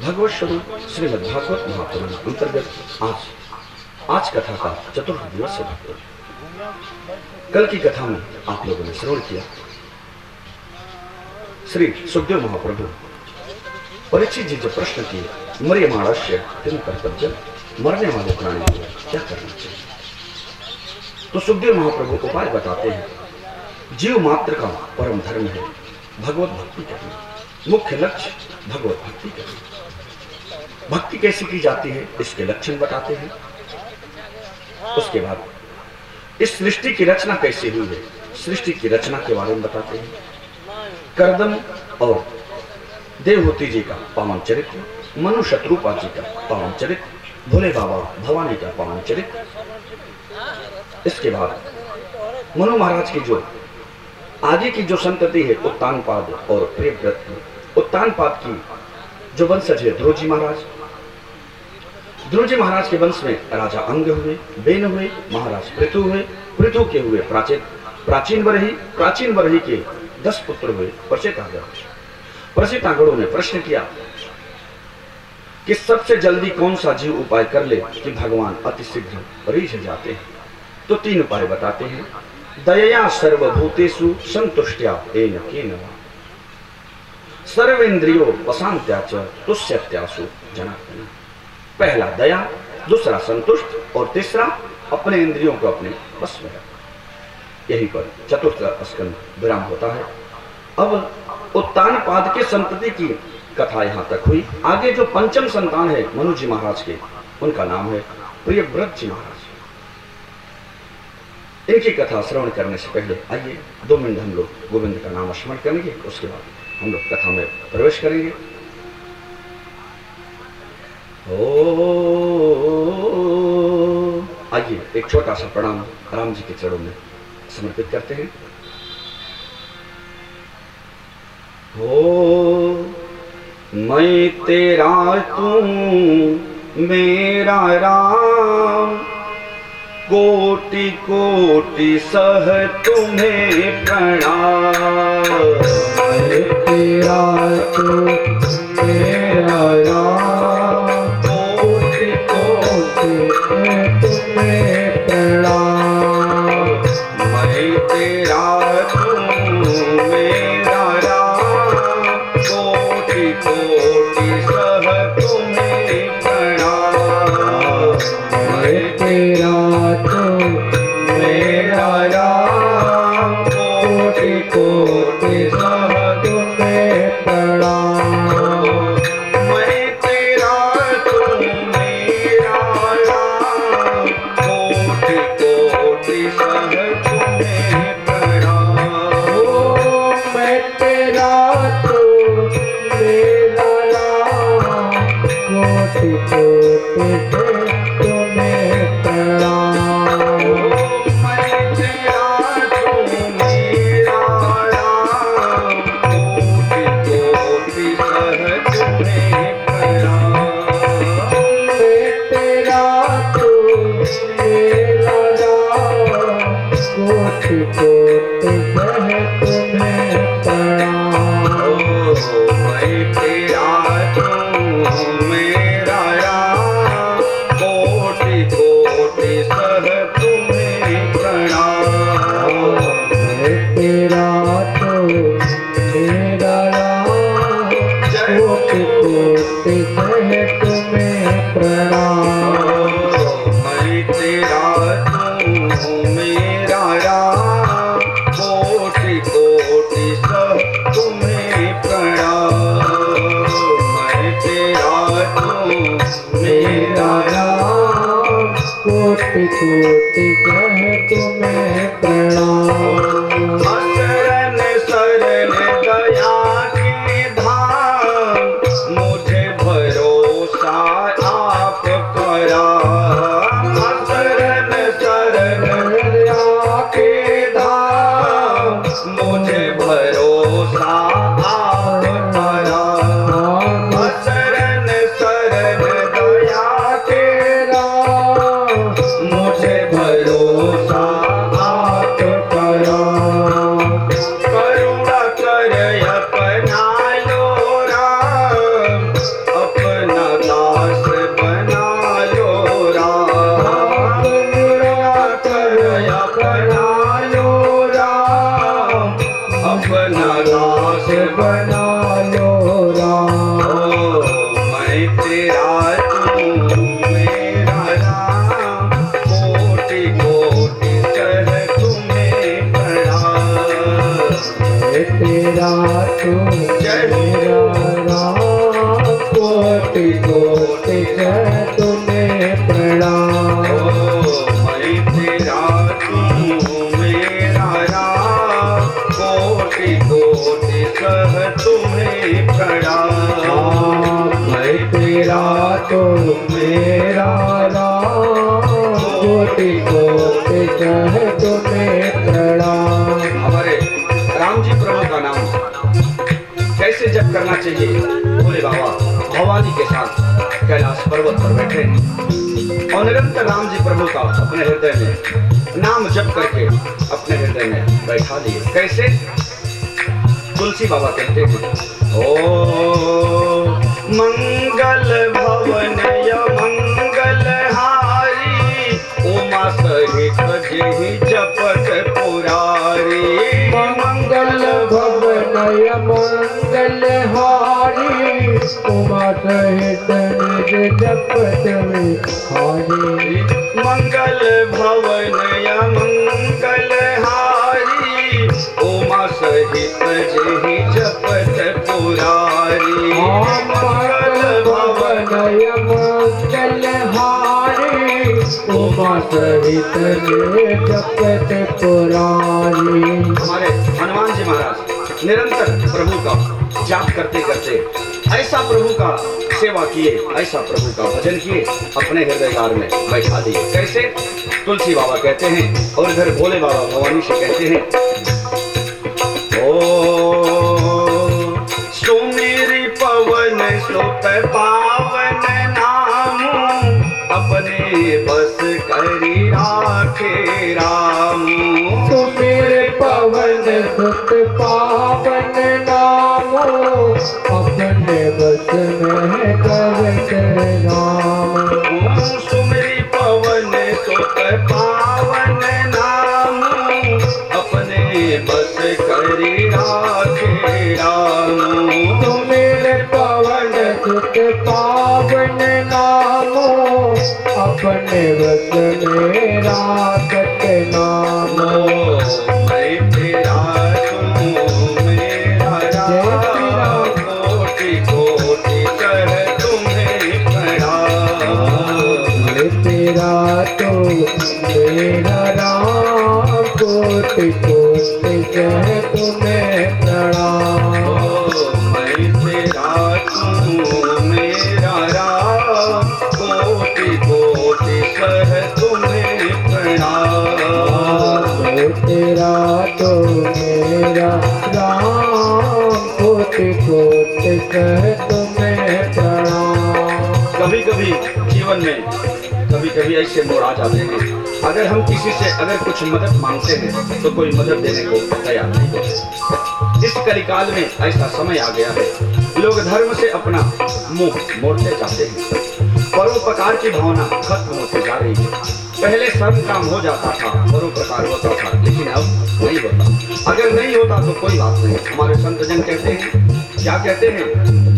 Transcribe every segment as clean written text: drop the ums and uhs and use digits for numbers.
भगवत स्वरूप श्रीमद् भागवत महापुराण अंतर्गत आज कथा का चतुर्थ दिवस है। कल की कथा में आप लोगों ने श्रवण किया, श्री सुखदेव महाप्रभु परीक्षित जी जो प्रश्न किए, मर्यमाणस्य तिन कर्तव्य, मरने वाले प्राणी को क्या करना चाहिए। तो सुखदेव महाप्रभु उपाय बताते हैं। जीव मात्र का परम धर्म है भगवत भक्ति करना, मुख्य लक्ष्य भगवत भक्ति करना। भक्ति कैसे की जाती है इसके लक्षण बताते हैं। उसके बाद इस सृष्टि की रचना कैसे हुई है, सृष्टि की रचना के बारे में बताते हैं। करदम और देवहूति जी का पावन चरित्र, मनु शत्रुपा जी का पावन चरित्र, भोले बाबा भवानी का पावन चरित्र। इसके बाद मनु महाराज की जो आगे की जो संतति है, उत्तानपाद और प्रियव्रत, उत्तानपाद की जो वंशज है ध्रुवजी महाराज, ध्रुवजी महाराज के वंश में राजा अंग हुए, बेन हुए, महाराज पृथु हुए, पृथु के हुए प्राचीन बरही के 10 पुत्र हुए प्रचेतागढ़। प्रचेतागढ़ों ने प्रश्न किया कि सबसे जल्दी कौन सा जीव उपाय कर ले कि भगवान अति शीघ्र रिझ जाते हैं। तो 3 उपाय बताते हैं। दयया सर्वभूतेषु संतुष्ट्या येन केन वा, सर्वेन्द्रियो वशान्त्या च तुष्यत्यासु जनार्दन। पहला दया, दूसरा संतुष्ट और तीसरा अपने इंद्रियों को अपने वश में रखना। यही पर चतुर्थ स्कंद विराम होता है। अब उत्तानपाद के संतति की कथा यहाँ तक हुई। आगे जो पंचम संतान है मनु जी महाराज के, उनका नाम है प्रियव्रत जी महाराज। इनकी कथा श्रवण करने से पहले आइए 2 मिनट हम लोग गोविंद का नाम स्मरण करेंगे, उसके बाद हम लोग कथा में प्रवेश करेंगे। आइए एक छोटा सा प्रणाम राम जी के चरणों में समर्पित करते हैं। मैं तेरा तू मेरा राम, कोटि कोटि सह तुम्हें प्रणाम। मैं तेरा तू मेरा राम, कोटि कोटि तुम्हें प्रणाम। मैं तेरा तू मेरा राम, कोटि कोटि सह तुम्हें प्रणाम। मैं तेरा मेरा राम, कोटि कोटि सह तुम्हें प्रणाम। मैं तेरा मेरा राम, कोटि कोटि सह तुम्हें प्रणाम। मैं तेरा मेरा राम, कोटि कोटि तुम्हें प्रणाम। मुझे भरोसा कोटि कोटि कह तुम्हें प्रणाम। मैं तेरा तू मेरा राम, कोटि कोटि कह तुम्हें प्रणाम। मैं तेरा तो मेरा राम, कोटि कोटि कह तुम्हें प्रणाम। हमारे राम जी प्रभु का नाम कैसे जप करना चाहिए? भोले बाबा भवानी के साथ कैलाश पर्वत पर बैठे हैं और निरंतर राम जी प्रभु का अपने हृदय में नाम जप करके अपने हृदय में बैठा लिए। कैसे? तुलसी बाबा कहते हैं, ओ मंगल भवन या मंगल हारी, उमा सहित जेहि जपत पुरारी। मंगल भवन या मंगल हारी, उमा सहित निज जपत हारी। मंगल भवन या मंगल हारी, उमा सहित जेहि जपत पुरारी। मंगल भवन या मंगल हारी, उमा सहित निज जपत पुरारी। हमारे हनुमान जी महाराज निरंतर प्रभु का जाप करते करते ऐसा प्रभु का सेवा किए, ऐसा प्रभु का भजन किए, अपने हृदयगार में बैठा दिए। कैसे? तुलसी बाबा कहते हैं और इधर भोले बाबा भवानी से कहते हैं, ओ सुमेरी पवन सुत पावन नाम, अपने बस करी राखे राम। सुमेर पवन सुत पावन नामो, अपने बस में करत राम। सुमेरी पवन सुत पावन नाम, अपने बस करी राखे राम। सुमेर पवन सुत पावन नामो, अपने बस में राखत नाम। मैं तेरा तू मेरा राम, कोटि कोटि कर तुम्हें प्रणाम। मैं तेरा तो मेरा राम, कोटि कोटि कह तुम्हें प्रणाम। मैं तेरा तू मेरा राम, कोटि कोटि कर तुम्हें प्रणाम। मैं तेरा तो मेरा राम, कोटि कोटि कह तुम्हें प्रणाम। कभी कभी जीवन में कभी कभी ऐसे मोड़ आ जाते हैं, अगर हम किसी से अगर कुछ मदद मांगते हैं तो कोई मदद देने को तैयार नहीं होता। इस कलिकाल में ऐसा समय आ गया है, लोग धर्म से अपना मुंह मोड़ते जाते हैं, परोपकार की भावना खत्म होती जा रही है। पहले सर्व काम हो जाता था, परोपकार होता था, लेकिन अब नहीं होता। अगर नहीं होता तो कोई बात नहीं। हमारे संत जन कहते हैं, क्या कहते हैं?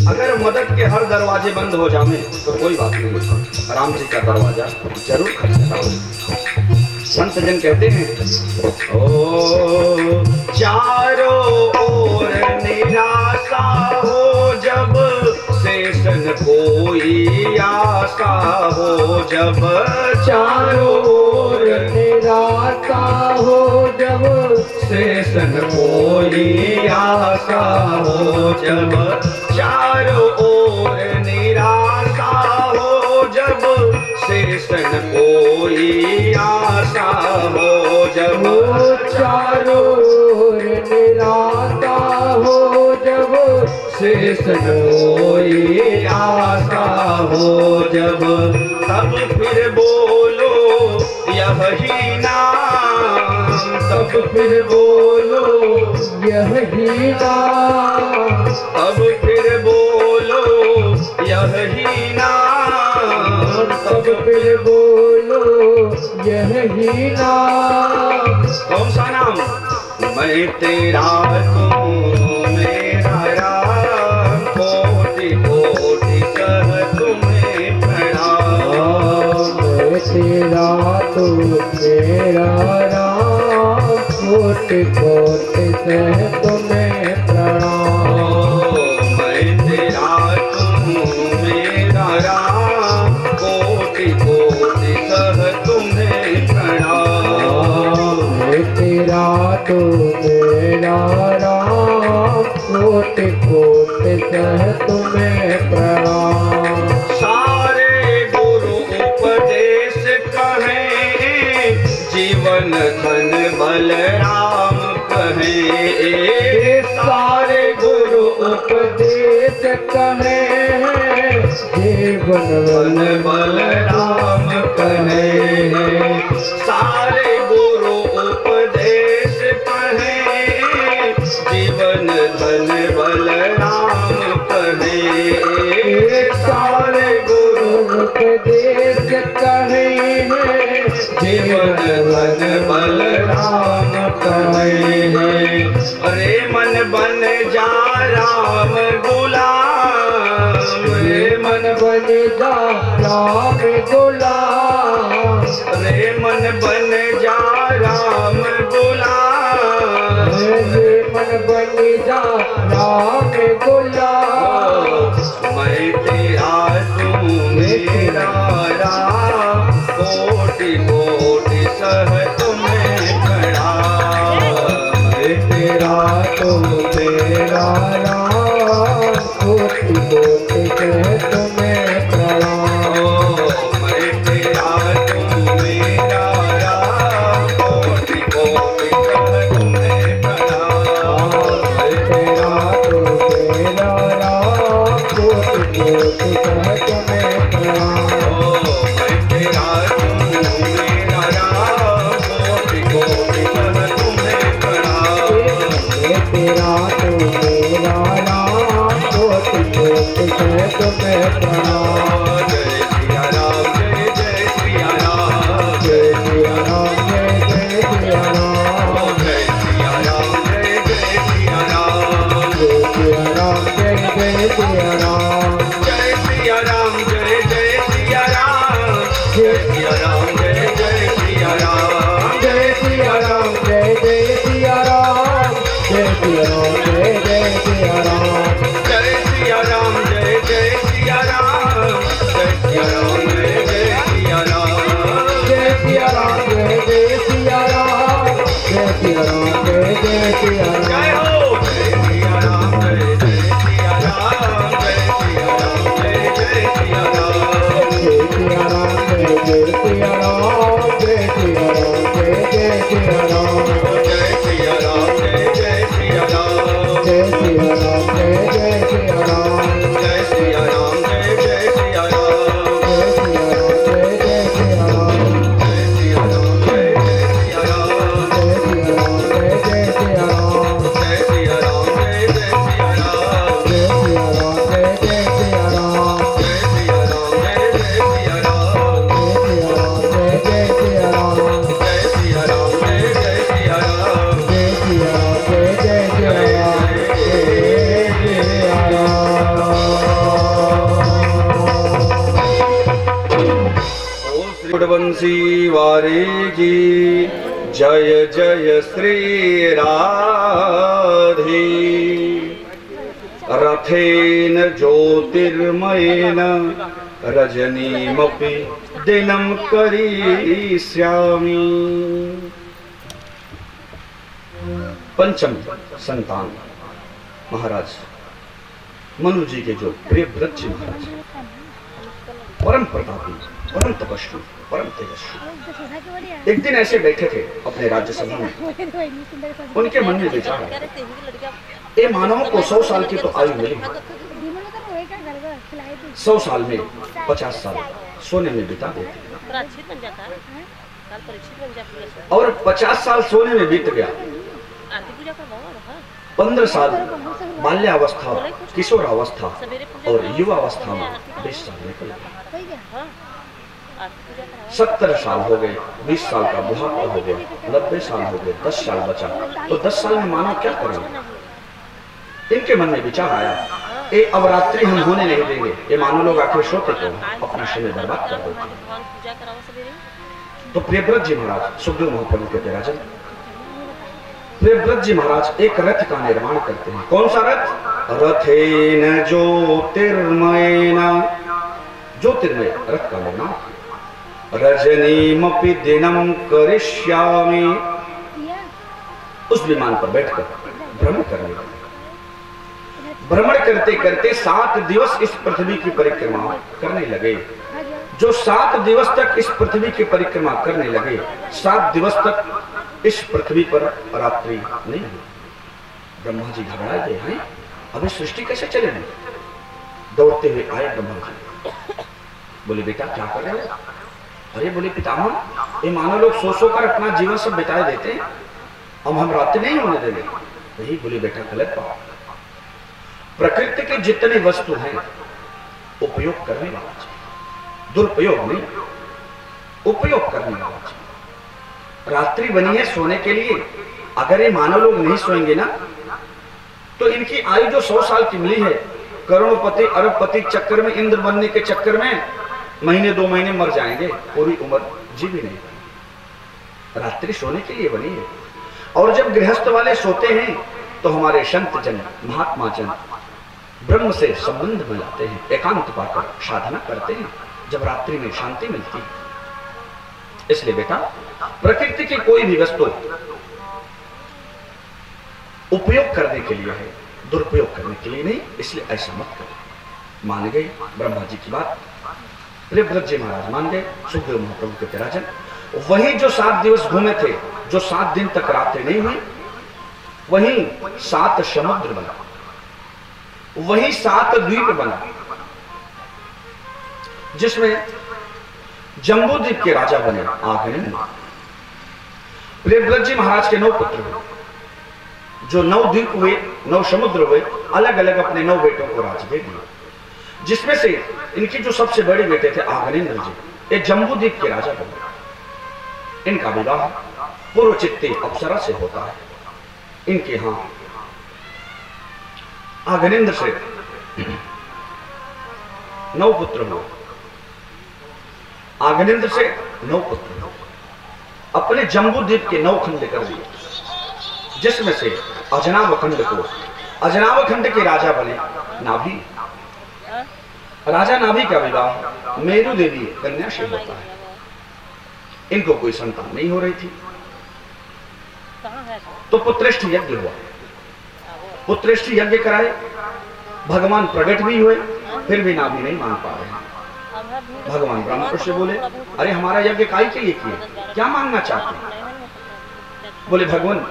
अगर मदद के हर दरवाजे बंद हो जाए तो कोई बात नहीं, राम जी का दरवाजा जरूर खटखटाओ। संत जन कहते हैं, ओ चारों ओर निराशा हो जब, शेषन कोई आशा हो जब। चारों ओर निराशा हो जब, शेषन कोई आशा हो जब। चारों ओर निराशा हो जब, शेषन कोई आशा हो जब। चारों ओर निराशा हो जब, शेषन कोई आशा हो जब। तब फिर बोलो यही नाम, तब फिर बोलो यही नाम। तब फिर बोलो यही नाम, तब फिर बोलो यही नाम। कौन सा नाम? मैं तेरा तू मेरा राम, कोटि कोटि कर तुम्हें प्रणाम। मैं तेरा तो मेरा राम, कोटि कोटि कह तुम्हें प्रणाम। मैं तेरा तू मेरा कोट सह तुम्हें प्रणाम। सारे गुरु उपदेश कहें, जीवन धन बल राम कहें। सारे गुरु उपदेश कहे, जीवन धन बल राम कहें। सारे गुरु उपदेश कहें, जीवन धन बल राम कहें। सारे गुरु उपदेश कहे, जीवन धन बल राम कहें। अरे मन बन जा राम गुलाम, मन बन जा राम गुलाम। अरे मन बन जा राम गुलाम। मन बन जा राम गुलाम। मैं तेरा तू मेरा राम, कोटि कोटि सह तुम्हें प्रणाम। मैं तेरा तुम तेरा राम, कोटि कोटि सह तुम्हें प्रणाम। मैं तेरा तू मेरा राम, कोटि कोटि सह तुम्हें प्रणाम। मैं तेरा तुम तेरा राम, कोटि कोटि सह तुम्हें प्रणाम। मैं तेरा तू मेरा राम, कोटि कोटि सह तुम्हें प्रणाम। मैं तेरा तुम तेरा राम, कोटि कोटि सह तुम्हें प्रणाम। जय सिया राम, जय जय सिया राम। जय सिया राम, जय जय सिया राम। जय सिया राम, जय जय सिया राम। जय सिया राम, जय जय सिया राम। जय सिया राम, जय जय सिया राम। जय सिया राम, जय जय सिया राम। जय सिया राम, जय जय सिया राम। जय सिया राम, जय जय सिया राम। जय सिया राम, जय जय सिया राम। जय सिया राम, जय जय सिया राम। जय सिया राम, जय जय सिया राम। जय सिया राम, जय जय सिया जय राम। हो। जय सिया राम, जय जय सिया राम। जय सिया राम, जय जय सिया राम। जय सिया राम, जय जय सिया राम। जय सिया राम, जय जय सिया राम। जय सिया राम, जय जय सिया राम। जय सिया राम, जय जय सिया राम। जय सिया राम, जय जय सिया राम। जय सिया राम, जय जय सिया राम। जय सिया राम, जय जय सिया राम। जय सिया राम, जय जय सिया राम। जय सिया राम, जय जय सिया राम। जय सिया राम, जय जय सिया राम। जय सिया राम, जय जय सिया राम। जय सिया राम, जय जय सिया राम। जय सिया राम, जय जय सिया राम। जय सिया राम, जय जय सिया राम। जय सिया राम। ओ श्री गुणवंशी वारे की जय जय श्री राधे। रथेन ज्योतिर्मयेन रजनीमपि दिनं करिष्यामि। पंचम संतान महाराज मनु जी के जो प्रियव्रत जी महाराज, परम प्रतापी, परम तपस्वी, परम तेजस्वी, एक दिन ऐसे बैठे थे अपने राज्यसभा में। उनके मन में विचार आया, ये मानव को 100 साल की तो आयु मिली, 100 साल में 50 साल सोने में बिता देते, और 50 साल सोने में बीत गया, 15 साल बाल्यावस्था, किशोरावस्था और युवावस्था में 20 साल निकल गए, 70 साल हो गए, 20 साल का बुढ़ापा हो गया, 90 साल हो गए, 10 साल बचा, तो 10 साल में मानव क्या करेंगे? इनके मन में विचार आया, ये अब रात्रि हम होने नहीं देंगे, ये मानव लोग आखिर सोते तो अपना समय बर्बाद कर देते। तो प्रियव्रत जी महाराज सुखदेव महाप्रभु कहते राजन, प्रियव्रत जी महाराज एक रथ का निर्माण करते हैं। कौन सा रथ? रथेन ज्योतिर्मयेन, ज्योतिर्मय रथ का निर्माण। रजनीमपि दिनं करिष्यामि, उस विमान पर बैठकर भ्रमण करने का। भ्रमण करते करते 7 दिवस इस पृथ्वी की परिक्रमा करने लगे। जो 7 दिवस तक इस पृथ्वी की परिक्रमा करने लगे, 7 दिवस तक इस पृथ्वी पर रात्रि नहीं हुई। ब्रह्मा जी घबरा गए हैं, अभी सृष्टि कैसे चलेगी? दौड़ते हुए आए ब्रह्मा जी, बोले बेटा क्या कर रहे हो? अरे बोले पितामह, ये मानो लोग सो कर अपना जीवन सब बिताए देते हैं, अब हम रात्रि नहीं होने देंगे। यही बोले बेटा गलत बात। प्रकृति के जितने वस्तु हैं उपयोग करने वाला चाहिए, दुरुपयोग नहीं, उपयोग करने वाला चाहिए। रात्रि बनी है सोने के लिए, अगर ये मानव लोग नहीं सोएंगे ना तो इनकी आयु जो 100 साल की मिली है, करोड़पति अरबपति चक्कर में, इंद्र बनने के चक्कर में महीने 2 महीने मर जाएंगे, पूरी उम्र जी भी नहीं पाएंगे। रात्रि सोने के लिए बनी है। और जब गृहस्थ वाले सोते हैं तो हमारे संत जन, महात्मा जन ब्रह्म से संबंध में लाते हैं, एकांत पाकर साधना करते हैं, जब रात्रि में शांति मिलती है। इसलिए बेटा प्रकृति की कोई भी वस्तु उपयोग करने के लिए है, दुरुपयोग करने के लिए नहीं, इसलिए ऐसा मत करो। मान गए ब्रह्मा जी की बात, प्रियव्रत जी महाराज मान गए, सुखदेव महाप्रभु के विराजन। वही जो 7 दिवस घूमे थे, जो 7 दिन तक रात्रि नहीं हुई, वही 7 समुद्र बना, वही 7 द्वीप बना, जिसमें जम्बूद्वीप के राजा बने आगनिंद। प्रियव्रत जी महाराज के 9 पुत्र हुए, जो 9 द्वीप हुए, 9 समुद्र हुए, अलग अलग अपने 9 बेटों को राज दे दिया। जिसमें से इनके जो सबसे बड़े बेटे थे आगनिंद्र जी, ये जम्बूद्वीप के राजा बने। इनका विवाह पूर्वचित्ती अप्सरा से होता है। इनके यहां आगनिंद्र से 9 पुत्र हुए, आगनिंद्र से 9 पुत्र हुए। अपने जम्बूद्वीप के 9 खंड कर दिए, जिसमें से अजनाभ खंड को, अजनाभ खंड के राजा बने नाभि। राजा नाभि का विवाह मेरु देवी कन्या से होता है। इनको कोई संतान नहीं हो रही थी, तो पुत्रेष्ठ यज्ञ हुआ। पुत्रेष्ठ यज्ञ कराए, भगवान प्रकट भी हुए, फिर भी नाभि नहीं मान पा रहे। भगवान ब्रह्मा से बोले, अरे हमारा यज्ञ काहे के लिए किए, क्या मांगना चाहते हैं? बोले भगवान,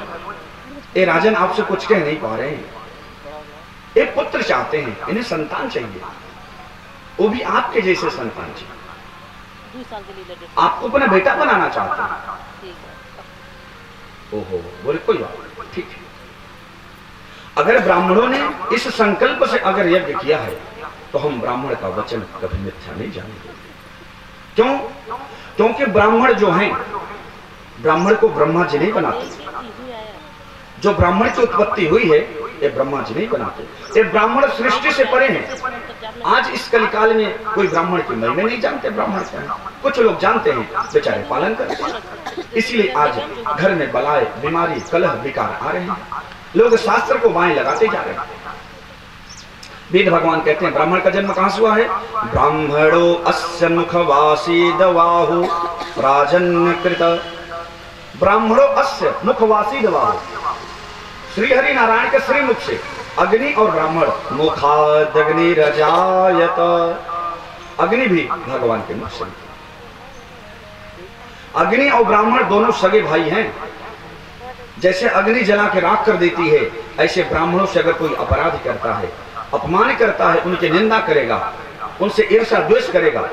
ये राजन आपसे कुछ कह नहीं पा रहे हैं, एक पुत्र चाहते हैं, इन्हें संतान चाहिए, वो भी आपके जैसे संतान चाहिए, आपको अपना बेटा बनाना चाहते हैं। ओहो, बोले कोई बात नहीं, ठीक है। अगर ब्राह्मणों ने इस संकल्प से अगर यज्ञ किया है तो हम ब्राह्मण का वचन कभी मिथ्या नहीं जानेंगे। क्यों? क्योंकि ब्राह्मण जो हैं, ब्राह्मण को ब्रह्मा जी नहीं बनाते। जो ब्राह्मण की उत्पत्ति हुई है, ये ब्रह्मा जी नहीं बनाते, ये ब्राह्मण सृष्टि से परे हैं। आज इस कलिकाल में कोई ब्राह्मण की महिमा नहीं जानते, ब्राह्मण क्या है। कुछ लोग जानते हैं, बेचारे पालन करते हैं। इसलिए आज घर में बलाए, बीमारी, कलह, विकार आ रहे हैं। लोग शास्त्र को बाएं लगाते जा रहे हैं। वेद भगवान कहते हैं ब्राह्मण का जन्म कहां से हुआ है? ब्राह्मणो अस्य मुखवासी दवाहु राजन्यकृत। ब्राह्मणो अस्य मुखवासी दवाहु, श्री हरि नारायण के श्री मुख से अग्नि और ब्राह्मण मुखादग्नि रजायत। अग्नि भी भगवान के मुख से। अग्नि और ब्राह्मण दोनों सगे भाई हैं। जैसे अग्नि जला के राख कर देती है, ऐसे ब्राह्मणों से अगर कोई अपराध करता है, अपमान करता है, उनकी निंदा करेगा, उनसे ईर्ष्या द्वेष करेगा,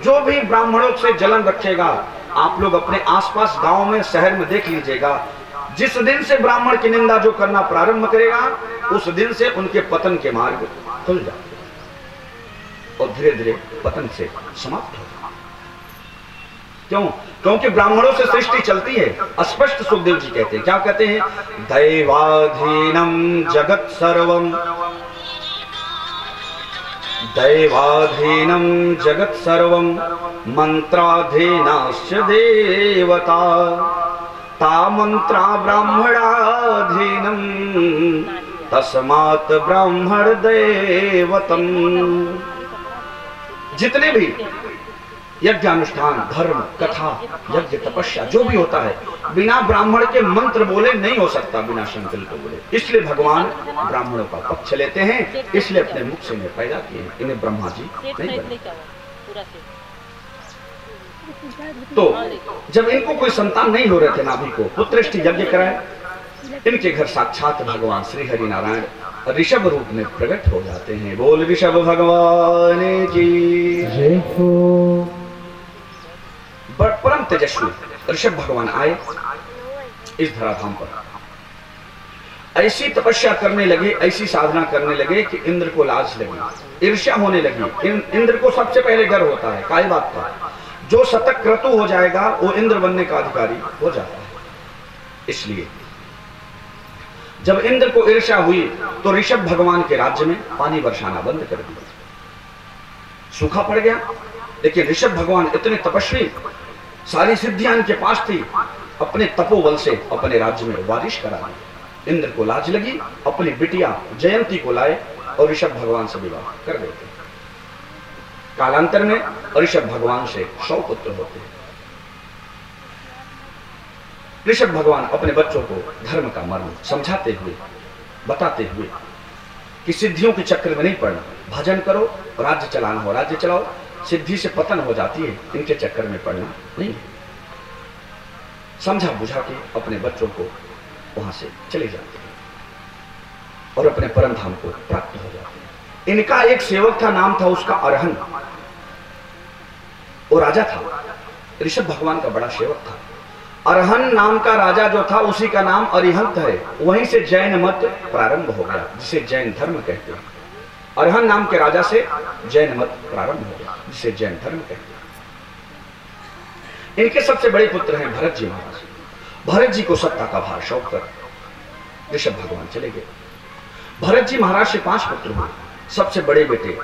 जो भी ब्राह्मणों से जलन रखेगा, आप लोग अपने आसपास गांव में, शहर में देख लीजिएगा, जिस दिन से ब्राह्मण की निंदा जो करना प्रारंभ करेगा, उस दिन से उनके पतन के मार्ग खुल जाते और धीरे धीरे पतन से समाप्त होगा। क्यों? क्योंकि ब्राह्मणों से सृष्टि चलती है। स्पष्ट सुखदेव जी कहते हैं, क्या कहते हैं? दैवाधीनम जगत सर्वम, दैवाधीनम जगत सर्वम मंत्राधीनाश्च देवता, ता मंत्रा ब्राह्मणाधीनम तस्मात् ब्राह्मण देवतम। जितने भी यज्ञ अनुष्ठान, धर्म, कथा, यज्ञ, तपस्या जो भी होता है बिना ब्राह्मण के मंत्र बोले नहीं हो सकता, बिना संकल्प बोले। इसलिए भगवान ब्राह्मणों का पक्ष लेते हैं, इसलिए अपने मुख से इन्हें पैदा किए, इन्हें ब्रह्मा जी नहीं बने। तो जब इनको कोई संतान नहीं हो रहे थे, नाभि को पुत्रेष्टि यज्ञ कराए, इनके घर साक्षात भगवान श्री हरि नारायण ऋषभ रूप में प्रकट हो जाते हैं। बोल ऋषभ भगवान की जय हो। परम तेजस्वी ऋषभ भगवान आए इस धराधाम पर, ऐसी तपस्या करने लगे, ऐसी साधना करने लगे कि इंद्र को लाज लगी, ईर्ष्या होने लगी। इंद्र को सबसे पहले डर होता है काय बात का, जो शतक क्रतु हो जाएगा वो इंद्र बनने का अधिकारी हो जाता है। इसलिए जब इंद्र को ईर्ष्या हुई तो ऋषभ भगवान के राज्य में पानी बरसाना बंद कर दिया, सूखा पड़ गया। लेकिन ऋषभ भगवान इतने तपस्वी, सारी सिद्धियां इनके पास थी, अपने तपोबल से अपने राज्य में बारिश करा दी। इंद्र को लाज लगी, अपनी बिटिया जयंती को लाए और ऋषभ भगवान से विवाह कर देते। कालांतर में ऋषभ भगवान से 100 पुत्र होते हैं। ऋषभ भगवान अपने बच्चों को धर्म का मर्म समझाते हुए, बताते हुए कि सिद्धियों के चक्कर में नहीं पड़ना, भजन करो, राज्य चलाना हो राज्य चलाओ, सिद्धि से पतन हो जाती है, इनके चक्कर में पड़ना नहीं। समझा बुझा के अपने बच्चों को वहां से चले जाते हैं और अपने परम धाम को प्राप्त हो जाते हैं। इनका एक सेवक था, नाम था उसका अरहन, वो राजा था, ऋषभ भगवान का बड़ा सेवक था। अरहन नाम का राजा जो था उसी का नाम अरिहंत है, वहीं से जैन मत प्रारंभ हो गया, जिसे जैन धर्म कहते हैं। अरहन नाम के राजा से जैन मत प्रारंभ हो गया, जिसे जैन धर्म कहते हैं। इनके सबसे बड़े पुत्र हैं भरत जी महाराज। भरत जी को सत्ता का भार सौंप कर ऋषभ भगवान चले गए। भरत जी महाराज से 5 पुत्र हुए। सबसे बड़े बेटे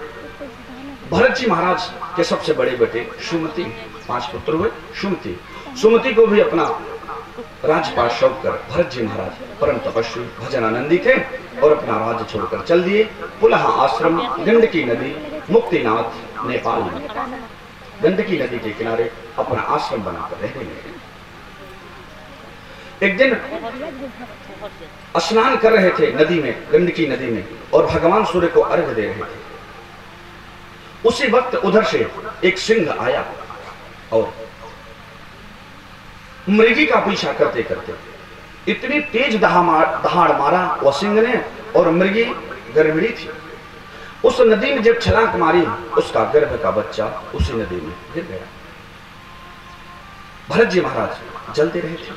भरत जी महाराज के सबसे बड़े बेटे सुमति, 5 पुत्र हुए। सुमति को भी अपना राजपाट सौंप कर भरत जी महाराज परम तपस्वी भजनानंदी थे और अपना राज्य छोड़कर चल दिए। पुनः आश्रम गंडकी नदी मुक्तिनाथ नेपाल में गंडकी नदी के किनारे अपना आश्रम बनाकर रहने लगे। एक दिन स्नान कर रहे थे नदी में, गंडकी नदी में, और भगवान सूर्य को अर्घ्य दे रहे थे। उसी वक्त उधर से एक सिंह आया और मृगी का पीछा करते करते इतनी तेज दहाड़ मारा वह सिंह ने, और मृगी गर्भिणी थी। उस नदी में जब छलांग मारी, उसका गर्भ का बच्चा उसी नदी में गिर गया। भरत जी महाराज जलते रहे थे।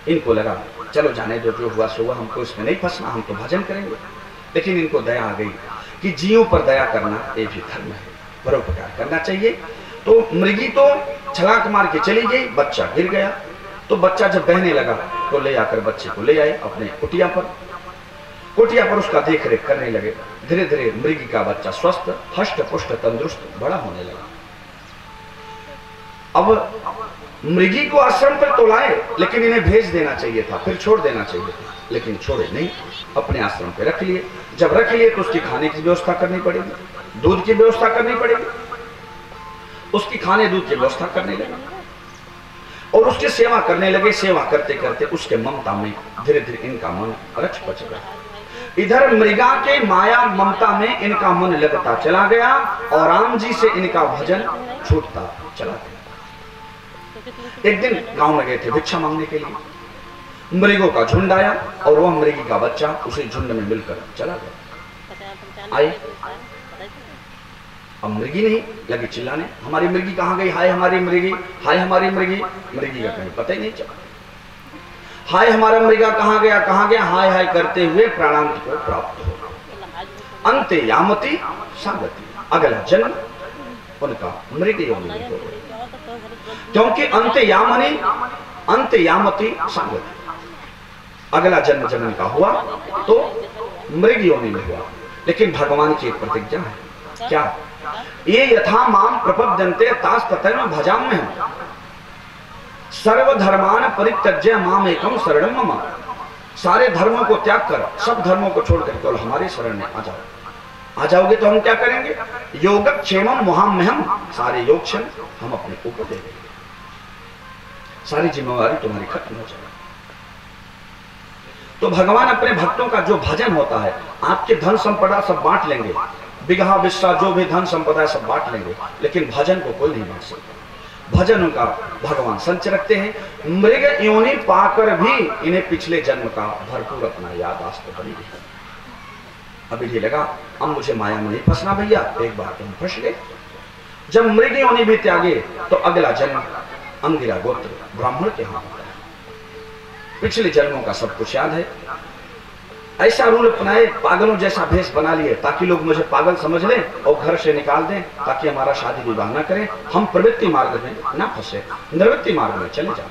इनको लगा चलो जाने दो, जो हुआ सो हुआ, हमको इसमें नहीं फंसना, हम तो भजन करेंगे। लेकिन इनको दया आ गई कि जीवों पर दया करना ये भी धर्म है, परोपकार करना चाहिए। तो मृगी तो छलांग मार के चली गई, बच्चा गिर गया। तो बच्चा जब बहने लगा तो ले आकर बच्चे को ले आए अपने कुटिया पर उसका देख रेख करने लगे। धीरे धीरे मृगी का बच्चा स्वस्थ, हष्ट पुष्ट, तंदुरुस्त बड़ा होने लगा। अब मृगी को आश्रम पर तो लाए, लेकिन इन्हें भेज देना चाहिए था, फिर छोड़ देना चाहिए था, लेकिन छोड़े नहीं, अपने आश्रम पे रख लिए। जब रख लिए तो उसकी खाने की व्यवस्था करनी पड़ेगी, दूध की व्यवस्था करनी पड़ेगी। उसकी खाने दूध की व्यवस्था करने लगे और उसकी सेवा करने लगे। सेवा करते करते उसके ममता में धीरे धीरे इनका मन रच पच गया। इधर मृगा के माया ममता में इनका मन लगता चला गया और राम जी से इनका भजन छूटता चला गया। एक दिन गांव में गए थे भिक्षा मांगने के लिए। मृगों का झुंड आया और वह मृगी का बच्चा उसी झुंड में मिलकर चला गया। आए अब मृगी नहीं लगी चिल्लाने, हमारी मृगी कहाँ गई, हाय हमारी मृगी, हाय हमारी मृगी। मृगी का कहीं पता ही नहीं चला। हाय हमारा मृगा कहाँ गया, हाय हाय करते हुए प्राणांत को प्राप्त हो। अंते यामती सागति, अगला जन्म उनका मृग योनि में हो गया। क्योंकि अंत यामती सागति, अगला जन्म जब इनका हुआ तो मृग योनि में हुआ। लेकिन भगवान की एक प्रतिज्ञा है, क्या? ये यथा माम प्रपद्यन्ते तास तथैव भजाम्यहम्, सर्वधर्मान परित्यज्य माम एकम शरणं मम। सारे धर्मों को त्याग कर, सब धर्मों को छोड़कर केवल हमारे शरण में आ जाओ। आ जाओगे तो हम क्या करेंगे? योगक्षेमम वहाम्यहम, सारे योगक्षेम हम अपने ऊपर ले लेंगे, सारी जिम्मेवारी तुम्हारी खत्म हो जाएगी। तो भगवान अपने भक्तों का जो भजन होता है, आपके धन संपदा सब बांट लेंगे, बिगहा बिस्सा जो भी धन संपदा है सब बांट लेंगे, लेकिन भजन को कोई नहीं बांट सकता। भजन उनका भगवान संच रखते हैं। मृग योनि पाकर भी इन्हें पिछले जन्म का भरपूर अपना याददाश्त बनी रही। अभी ये लगा अब मुझे माया में नहीं फंसना भैया, एक बार तो हम फंस गए। जब मृग योनि भी त्यागे तो अगला जन्म अंगिरा गोत्र ब्राह्मण के हाथ होता है। पिछले जन्मों का सब कुछ याद है। ऐसा रूल अपनाए, पागलों जैसा भेष बना लिए ताकि लोग मुझे पागल समझ लें और घर से निकाल दें, ताकि हमारा शादी विवाह न करें, हम प्रवृत्ति मार्ग में ना फंसे, निवृत्ति मार्ग में चले जाएं।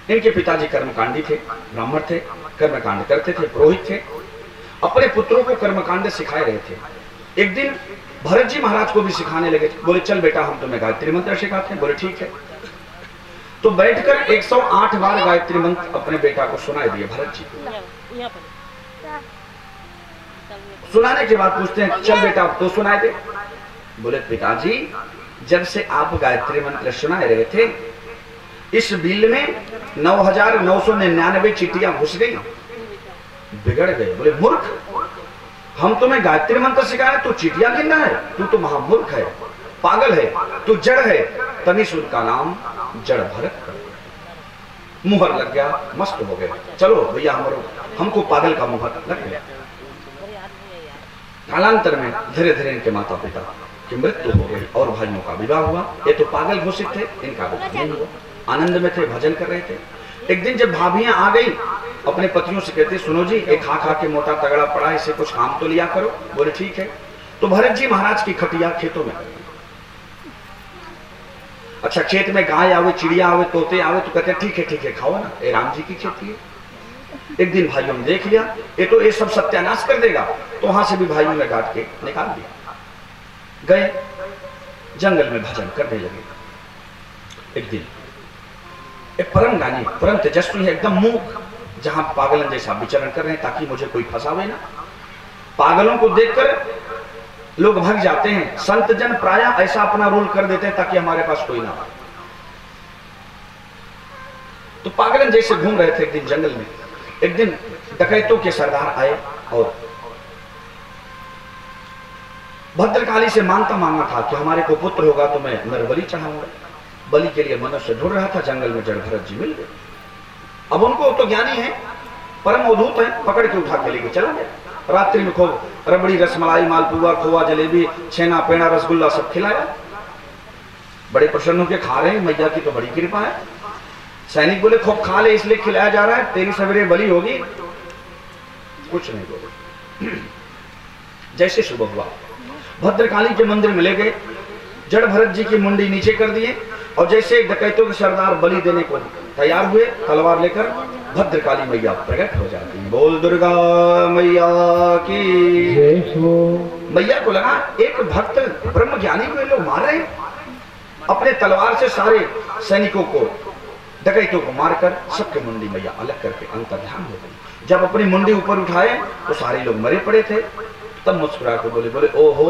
इनके पिताजी कर्मकांडी थे, ब्राह्मण थे, कर्मकांड करते थे, पुरोहित थे, अपने पुत्रों को कर्मकांड सिखाए रहे थे। एक दिन भरत जी महाराज को भी सिखाने लगे। बोले चल बेटा हम तुम्हें गायत्री मंत्र सिखाते हैं। बोले ठीक है। तो बैठकर 108 बार गायत्री मंत्र अपने बेटा को सुनाए दिए भरत जी। सुनाने के बाद पूछते हैं चल बेटा अब तो सुनाए दे। बोले पिताजी जब से आप गायत्री मंत्र सुनाए रहे थे इस बिल में 9,999 चीटियां घुस गई, बिगड़ गए। बोले मूर्ख, हम तुम्हें गायत्री मंत्र सिखाए तो चीटियां गिनना है? तू तो महामूर्ख है, पागल है, तू जड़ है। तभी उनका नाम जड़ भरत कर, मुहर लग गया, मस्त हो गए। चलो भैया हमको पागल का मुहर लग गया। कालांतर में धीरे धीरे इनके माता पिता की मृत्यु हो गई और भाइयों का विवाह हुआ। ये तो पागल घोषित थे, इनका विवाह नहीं हुआ। आनंद में थे, भजन कर रहे थे। एक दिन जब भाभियां आ गई अपने पतियों से कहते सुनो जी एक खा खा के मोटा तगड़ा पड़ा, इसे कुछ काम तो लिया करो। बोले ठीक है। तो भरत जी महाराज की खटिया खेतों में। अच्छा खेत में गाय आवे, चिड़िया आवे, तोते आवे तो कहते ठीक है खाओ ना, ये राम जी की खेती है। एक दिन भाइयों ने देख लिया ये तो ये सब सत्यानाश कर देगा, तो वहां से भी भाइयों ने काट के निकाल दिया। गए जंगल में भजन करने लगे। एक दिन एक परम ज्ञानी परम तेजस्वी है, एकदम मूक, जहां पागलन जैसा विचरण कर रहे हैं ताकि मुझे कोई फंसावे ना। पागलों को देखकर लोग भाग जाते हैं। संत जन प्राय ऐसा अपना रूल कर देते हैं ताकि हमारे पास कोई ना आए। तो पागलन जैसे घूम रहे थे एक दिन जंगल में। एक दिन डकैतों के सरदार आए और भद्रकाली से मांगता मांगा था कि हमारे को पुत्र होगा तो मैं नरबलि चढ़ाऊंगा। बलि के लिए मनुष्य ढूंढ रहा था, जंगल में जड़ भरत जी मिल गए। अब उनको तो ज्ञानी है, परम अवधूत है, पकड़ के उठा के लेके चला गया। रात्रि में खूब रबड़ी, रसमलाई, मालपुआ, खोआ, जलेबी, छेना, पेड़ा, रसगुल्ला सब खिलाया। बड़े प्रसन्न होकर खा रहे हैं, मैया की तो बड़ी कृपा है। सैनिक बोले खूब खा ले इसलिए खिलाया जा रहा है, तेरी सवेरे बलि होगी। कुछ नहीं बोले। जैसे सुबह हुआ भद्रकाली के मंदिर में ले गए, जड़ भरत जी की मुंडी नीचे कर दिए और जैसे डकैतों के सरदार बलि देने को तैयार हुए, तलवार लेकर भद्रकाली मैया प्रकट हो जाती है। बोल दुर्गा मैया की। मैया को लगा एक भक्त ब्रह्म ज्ञानी को लोग मार रहे हैं। अपने तलवार से सारे सैनिकों को, डकैतों को मारकर सबके मुंडी मैया अलग करके अंतर्ध्यान हो गई। जब अपनी मुंडी ऊपर उठाए तो सारे लोग मरे पड़े थे। तब मुस्कुरा के बोले ओहो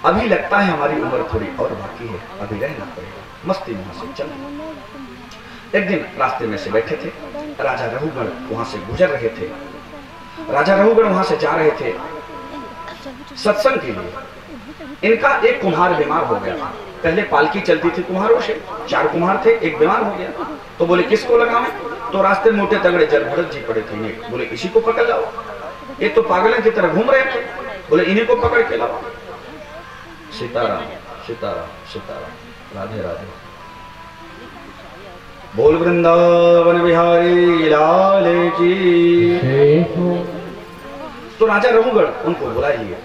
अभी लगता है हमारी उम्र थोड़ी और बाकी है, अभी रहना पड़ेगा। मस्ती में वहां से चल। एक दिन रास्ते में से बैठे थे, राजा रघुगण वहां से गुजर रहे थे। राजा रघुगण वहां से जा रहे थे सत्संग के लिए। इनका एक कुम्हार बीमार हो गया था। पहले पालकी चलती थी कुम्हारों से, 4 कुम्हार थे, एक बीमार हो गया। तो बोले किसको लगावे? तो रास्ते मोटे तगड़े जड़ भरत जी पड़े थे। बोले इसी को पकड़ लाओ, ये तो पागलों की तरह घूम रहे थे। बोले इन्हीं को पकड़ के लाओ। सीताराम सीताराम सीताराम, राधे राधे। बोल वृंदावन बिहारी लाल की। तो राजा रघुगण उनको बुलाइए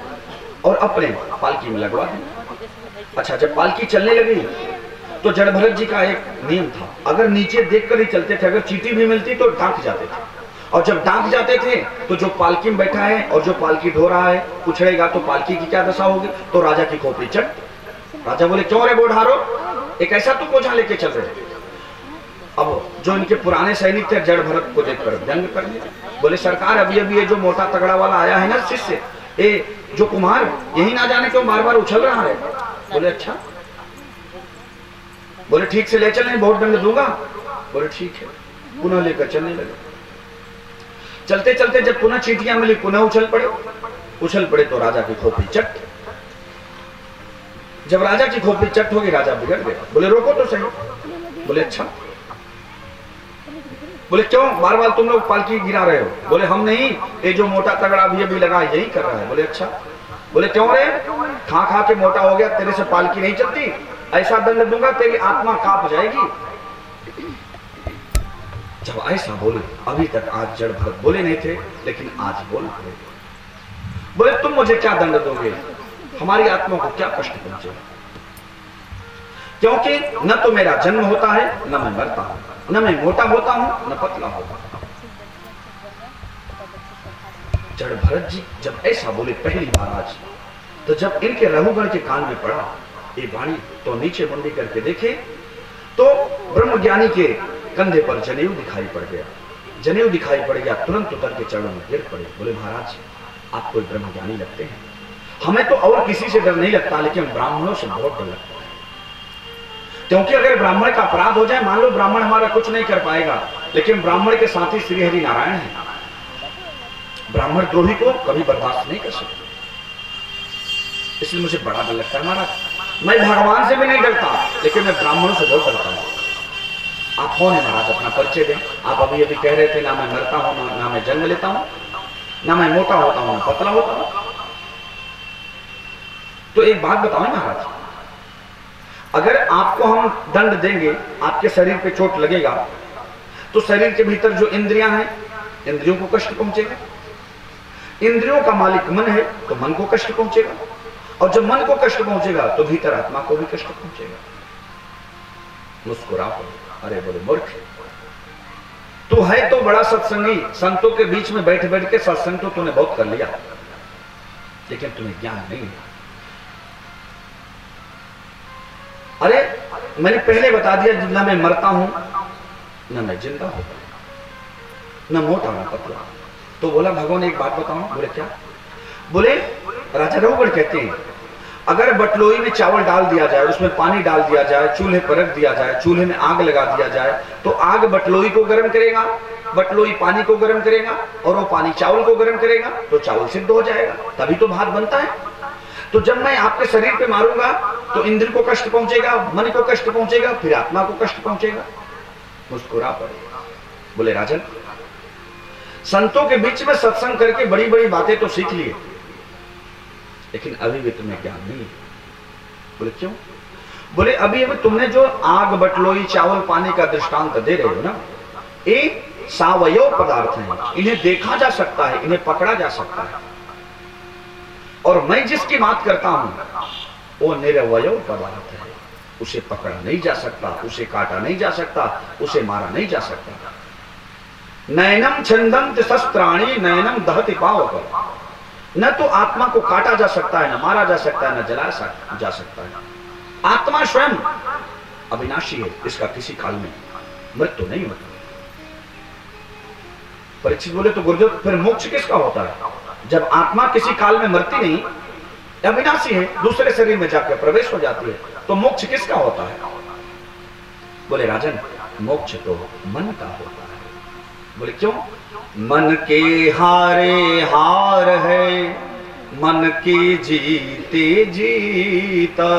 और अपने पालकी में लगवा दें। अच्छा जब पालकी चलने लगी तो जड़ भरत जी का एक नियम था, अगर नीचे देखकर ही चलते थे, अगर चींटी भी मिलती तो डांक जाते थे। और जब डांक जाते थे तो जो पालकी में बैठा है और जो पालकी ढो रहा है उछड़ेगा तो पालकी की क्या दशा होगी? तो राजा की खोपड़ी चढ़। राजा बोले क्यों रे बोढ़ारो, एक ऐसा तू बोझा लेके चल रहे? अब जो इनके पुराने सैनिक थे जड़ भरत को देखकर व्यंग कर दिया। बोले सरकार अभी अभी ये जो मोटा तगड़ा वाला आया है ना शिष्य, ये जो कुमार यही ना जाने क्यों बार बार उछल रहा है। बोले अच्छा, बोले ठीक से ले चलें, बहुत दंड दूंगा। बोले ठीक है, पुनः लेकर चलने लगे। चलते चलते जब पुनः चींटियां मिली पुनः उछल पड़े तो राजा की खोपड़ी चट। जब राजा की खोपड़ी चट होगी राजा बिगड़ गया। बोले रोको तो सही। बोले अच्छा। बोले क्यों बार बार तुम लोग पालकी गिरा रहे हो। बोले हम नहीं, ये जो मोटा तगड़ा अभी लगा यही कर रहा है। बोले अच्छा। बोले क्यों रे, खा खा के मोटा हो गया, तेरे से पालकी नहीं चलती, ऐसा दंड दूंगा तेरी आत्मा कांप जाएगी। जब ऐसा बोले, अभी तक आज जड़ भरत बोले नहीं थे लेकिन आज बोल पड़े। बोले तुम मुझे क्या दंड दोगे, हमारी आत्मा को क्या कष्ट पहुंचेगा, क्योंकि न तो मेरा जन्म होता है न मैं मरता हूं, न मैं मोटा होता हूं न पतला होता हूं। जड़ भरत जी जब ऐसा बोले पहली बार आज, तो जब इनके रघुगण के कान में पड़ा ये वाणी, तो नीचे मुंडी करके देखे तो ब्रह्मज्ञानी के कंधे पर जनेऊ दिखाई पड़ गया। जनेऊ दिखाई पड़ गया, तुरंत उतर के चरणों में गिर पड़े। बोले महाराज आप कोई ब्रह्मज्ञानी लगते हैं, हमें तो और किसी से डर नहीं लगता लेकिन ब्राह्मणों से बहुत डर लगता है। क्योंकि अगर ब्राह्मण का अपराध हो जाए, मान लो ब्राह्मण हमारा कुछ नहीं कर पाएगा, लेकिन ब्राह्मण के साथ ही श्री हरि नारायण है, ब्राह्मण द्रोही को कभी बर्दाश्त नहीं कर सकते। इसलिए मुझे बड़ा डर लगता है महाराज। मैं भगवान से भी नहीं डरता लेकिन मैं ब्राह्मणों से बहुत डरता हूं। आप कौन है महाराज, अपना परिचय दें। आप अभी अभी कह रहे थे ना मैं मरता हूं ना मैं जन्म लेता हूं, ना मैं मोटा होता हूं ना पतला होता हूं। तो एक बात बताओ महाराज, अगर आपको हम दंड देंगे, आपके शरीर पे चोट लगेगा, तो शरीर के भीतर जो इंद्रियां हैं, इंद्रियों को कष्ट पहुंचेगा। इंद्रियों का मालिक मन है तो मन को कष्ट पहुंचेगा, और जब मन को कष्ट पहुंचेगा तो भीतर आत्मा को भी कष्ट पहुंचेगा। मुस्कुरा पड़े, अरे बोले मूर्ख, तू है तो बड़ा सत्संगी, संतों के बीच में बैठ बैठ के सत्संग तो तूने बहुत कर लिया, लेकिन तुम्हें ज्ञान नहीं है। अरे मैंने पहले बता दिया, ना मैं मरता हूं ना मैं जिंदा होता हूं, ना मोटा ना पतला। तो बोला भगवान एक बात बताऊं। बोले क्या। बोले राजा रघुगण कहते हैं अगर बटलोई में चावल डाल दिया जाए, उसमें पानी डाल दिया जाए, चूल्हे पर रख दिया जाए, चूल्हे में आग लगा दिया जाए, तो आग बटलोई को गर्म करेगा, बटलोई पानी को गर्म करेगा, और वो पानी चावल को गर्म करेगा, तो चावल सिद्ध हो जाएगा, तभी तो भात बनता है। तो जब मैं आपके शरीर पे मारूंगा तो इंद्र को कष्ट पहुंचेगा, मन को कष्ट पहुंचेगा, फिर आत्मा को कष्ट पहुंचेगा। मुस्कुरा पड़े। बोले राजन, संतों के बीच में सत्संग करके बड़ी बड़ी बातें तो सीख लिए, लेकिन अभी भी तुम्हें ज्ञान नहीं है। बोले क्यों। बोले अभी अभी तुमने जो आग बटलोई चावल पानी का दृष्टांत दे रहे हो ना, ये सावयव पदार्थ हैं, इन्हें देखा जा सकता है, इन्हें पकड़ा जा सकता है, और मैं जिसकी बात करता हूं वो निरवयव पदार्थ है, उसे पकड़ा नहीं जा सकता, उसे काटा नहीं जा सकता, उसे मारा नहीं जा सकता। नयनम छंदंत शस्त्राणी नयनम दहति पावक। न तो आत्मा को काटा जा सकता है, न मारा जा सकता है, न जलाया जा सकता है। आत्मा स्वयं अविनाशी है, इसका किसी काल में मृत्यु नहीं होता। परीक्षित बोले तो गुरुदेव फिर मोक्ष किसका होता है, जब आत्मा किसी काल में मरती नहीं, अविनाशी है, दूसरे शरीर में जाकर प्रवेश हो जाती है, तो मोक्ष किसका होता है। बोले राजन, मोक्ष तो मन का होता है। बोले क्यों। मन के हारे हार है, मन की जीते जीता,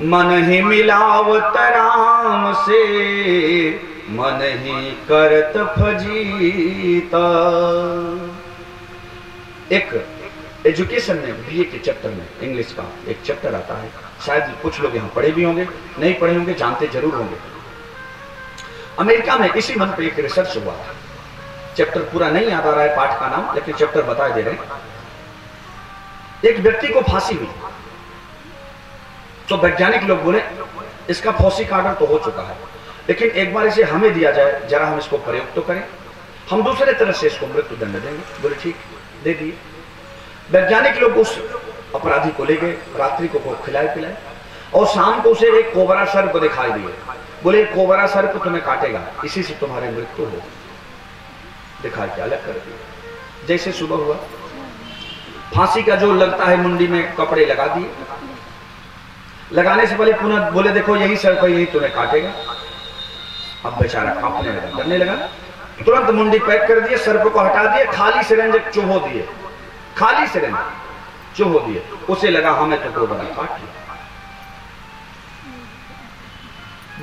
मन ही मिलावत राम से, मन ही करत फजीता। एक एजुकेशन में बीए के चैप्टर में इंग्लिश का एक चैप्टर आता है, शायद कुछ लोग यहाँ पढ़े भी होंगे, नहीं पढ़े होंगे, जानते जरूर होंगे। अमेरिका में इसी मन पे एक रिसर्च हुआ था, चैप्टर पूरा नहीं याद आ रहा है पाठ का नाम, लेकिन चैप्टर बता दे रहे हैं। एक व्यक्ति को फांसी हुई, तो वैज्ञानिक लोग बोले इसका फांसी का ऑर्डर तो हो चुका है, लेकिन एक बार इसे हमें दिया जाए, जरा हम इसको प्रयोग तो करें, हम दूसरे तरह से इसको मृत्यु दंड देंगे। बोले ठीक, दे दिए। वैज्ञानिक लोग उस अपराधी को ले गए, रात्रि को खिलाए पिलाए, और शाम को उसे एक कोबरा सर्प दिखाई दिए, बोले कोबरा सर्प तुम्हें काटेगा, इसी से तुम्हारी मृत्यु हो। दिखा के अलग कर दिया। जैसे सुबह हुआ, फांसी का जो लगता है मुंडी में कपड़े लगा दिए। लगाने से पहले पुनः बोले देखो यही सर्प यही तुम्हें काटेगा। अब बेचारा कांपने लगा, डरने लगा। तुरंत मुंडी पैक कर दिए, सर्प को हटा दिए, खाली सिरेंज चुभो दिए, खाली सिरेंज चुभो दिए। उसे लगा हमें तो कोबरा काट लिया।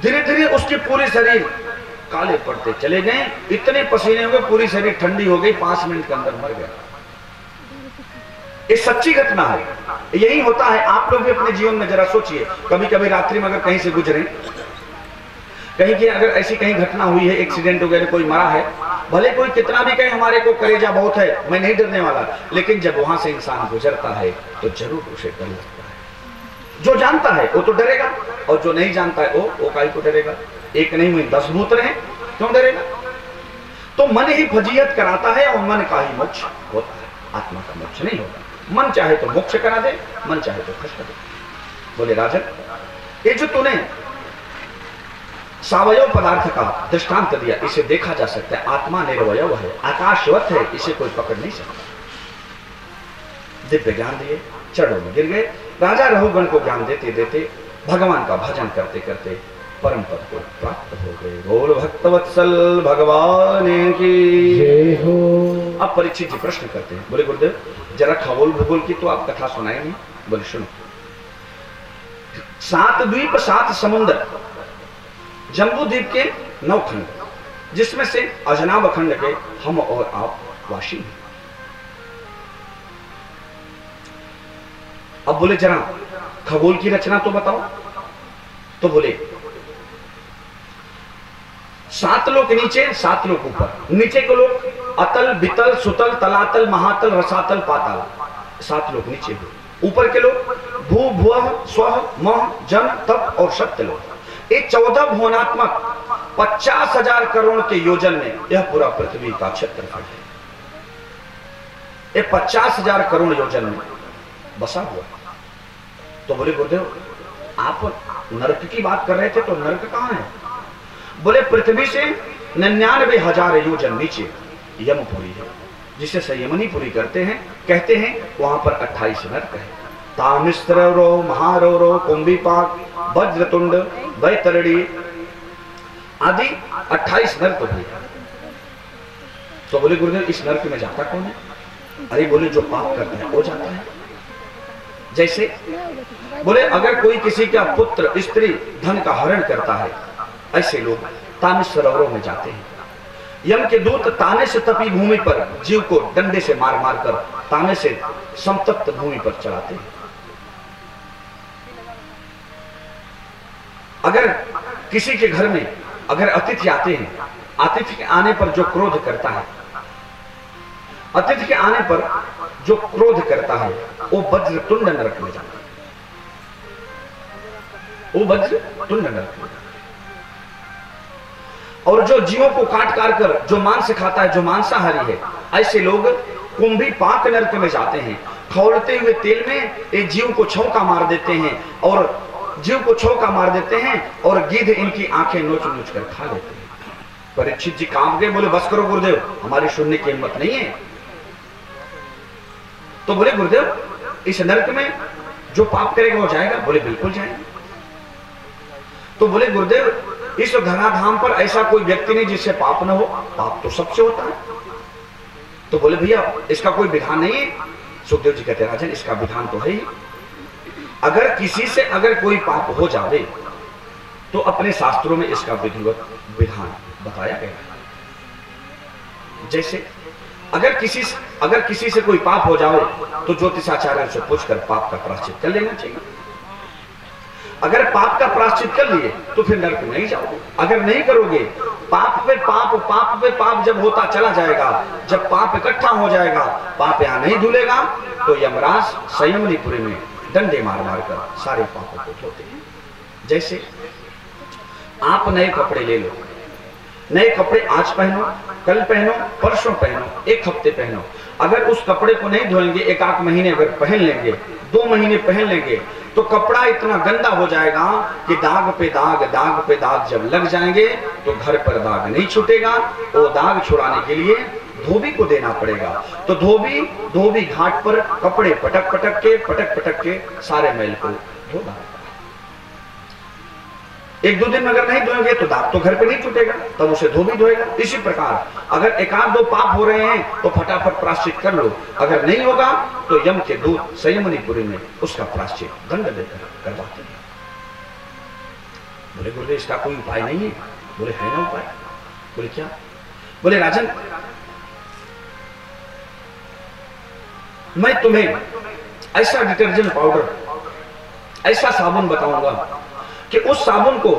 धीरे धीरे उसके पूरे शरीर काले पड़ते चले गए, इतने पसीने हो गए, पूरी शरीर ठंडी हो गई, 5 मिनट के अंदर मर गया। ये सच्ची घटना है, यही होता है। आप लोग भी अपने जीवन में जरा सोचिए, कभी कभी रात्रि में अगर कहीं से गुजरे, कहीं की अगर ऐसी कहीं घटना हुई है, एक्सीडेंट वगैरह कोई मरा है, भले कोई कितना भी कहे हमारे को कलेजा बहुत है, मैं नहीं डरने वाला, लेकिन जब वहां से इंसान गुजरता है तो जरूर उसे डर लगता है। जो जानता है वो तो डरेगा, और जो नहीं जानता है वो काहे को डरेगा। एक नहीं हुई 10 भूत रहे, क्यों डरेगा। तो मन ही फजीयत कराता है, और मन का ही मोक्ष होता है, आत्मा का मोक्ष नहीं होता। मन चाहे तो मोक्ष करा दे, मन चाहे तो कष्ट दे। बोले राजन, ये जो तूने सावयव पदार्थ का दृष्टांत दिया, इसे देखा जा सकता है। आत्मा निर्वयव है, आकाशवत है, इसे कोई पकड़ नहीं सकता। दिव्य ज्ञान दिए, चरणों में गिर गए। राजा रघुगण को ज्ञान देते देते भगवान का भजन करते करते परम पद को प्राप्त हो गए। बोल भक्तवत्सल भगवान की जय हो। अब परीक्षित जी प्रश्न करते हैं, बोले गुरुदेव जरा खगोल भूगोल की तो आप कथा सुनाए नहीं। बोले सुनो, 7 द्वीप 7 समुद्र, जम्बू द्वीप के 9 खंड, जिसमें से अजनाब खंड के हम और आप वासी हैं। अब बोले जरा खगोल की रचना तो बताओ। तो बोले 7 लोक नीचे, 7 लोक ऊपर। नीचे के लोग अतल, बितल, सुतल, तलातल, महातल, रसातल, पाताल, 7 लोग नीचे हुए। ऊपर के लोग भू, भुवः, स्वः, मह, जन, तप और सत्य लोग। एक 14 भुवनात्मक 50,000 करोड़ के योजन में यह पूरा पृथ्वी का क्षेत्रफल है। ये 50,000 करोड़ योजन में बसा हुआ। तो बोले गुरुदेव आप नरक की बात कर रहे थे, तो नरक कहां है। बोले पृथ्वी से 99,000 योजन नीचे यमपुरी है, जिसे संयमनीपुरी करते हैं, कहते हैं। वहां पर 28 नरक है। तामिस्रो, महारो, कुंभीपाक, वज्रतुंड, वैतरणी आदि 28 नरक हुए। तो बोले गुरुदेव इस नरक में जाता कौन है। अरे बोले जो पाप करता है वो जाता है। जैसे बोले अगर कोई किसी का पुत्र स्त्री धन का हरण करता है, ऐसे लोग तामिस सरोवरों में जाते हैं। यम के दूत ताने से तपी भूमि पर जीव को डंडे से मार मार कर ताने से संतप्त भूमि पर चढ़ाते हैं। अगर किसी के घर में अगर अतिथि आते हैं, अतिथि के आने पर जो क्रोध करता है, अतिथि के आने पर जो क्रोध करता है वो वज्रतुंड नरक में जाता है। वो वज्रतुंड नरक में। और जो जीवों को काट काट कर जो मांस खाता है, जो मांसाहारी है, ऐसे लोग कुंभीपाक नरक में जाते हैं। खौलते हुए तेल में ये जीव को छौंका मार देते हैं, और जीव को छौंका मार देते हैं, और गिद्ध इनकी आंखें नोच नोच कर खा लेते हैं। परीक्षित जी कांप गए, बोले बस करो गुरुदेव, हमारी सुनने की हिम्मत नहीं है। तो बोले गुरुदेव इस नरक में जो पाप करेगा वो जाएगा। बोले बिल्कुल जाएगा। तो बोले गुरुदेव इस धराधाम पर ऐसा कोई व्यक्ति नहीं जिससे पाप न हो। पाप तो सबसे होता है। तो बोले भैया इसका कोई विधान नहीं है। सुखदेव जी कहते राजन इसका विधान तो है ही। अगर किसी से अगर कोई पाप हो जावे तो अपने शास्त्रों में इसका विधिवत विधान बताया गया है। जैसे अगर किसी से कोई पाप हो जाए तो ज्योतिषाचार्य से पूछकर पाप का प्रायश्चित कर लेना चाहिए। अगर पाप का प्रायश्चित कर लिए तो फिर नरक नहीं जाओगे। अगर नहीं करोगे, पाप पे पाप जब होता चला जाएगा, जब पाप इकट्ठा हो जाएगा, पाप यहां नहीं धुलेगा, तो यमराज संयमनीपुरी में डंडे मार मार कर सारे पापों को धोते हैं। जैसे आप नए कपड़े ले लो, नए कपड़े आज पहनो, कल पहनो, परसों पहनो, 1 हफ्ते पहनो। अगर उस कपड़े को नहीं धोएंगे, 1 आध महीने अगर पहन लेंगे, 2 महीने पहन लेंगे, तो कपड़ा इतना गंदा हो जाएगा कि दाग पे दाग, दाग पे दाग जब लग जाएंगे तो घर पर दाग नहीं छूटेगा। वो दाग छुड़ाने के लिए धोबी को देना पड़ेगा। तो धोबी घाट पर कपड़े पटक पटक के सारे मैल को धो डालता है। एक दो दिन अगर नहीं धोएंगे तो दाग तो घर पे नहीं छूटेगा, तब उसे धोबी धोएगा। इसी प्रकार अगर एकाध दो पाप हो रहे हैं तो फटाफट प्रायश्चित कर लो, अगर नहीं होगा तो यम के दूत संयमनीपुरी में उसका प्रायश्चित दंड देकर करवाते हैं। बोले गुरुदेव इसका कोई उपाय नहीं है? बोले है ना उपाय। बोले क्या? बोले राजन मैं तुम्हें ऐसा डिटर्जेंट पाउडर, ऐसा साबुन बताऊंगा कि उस साबुन को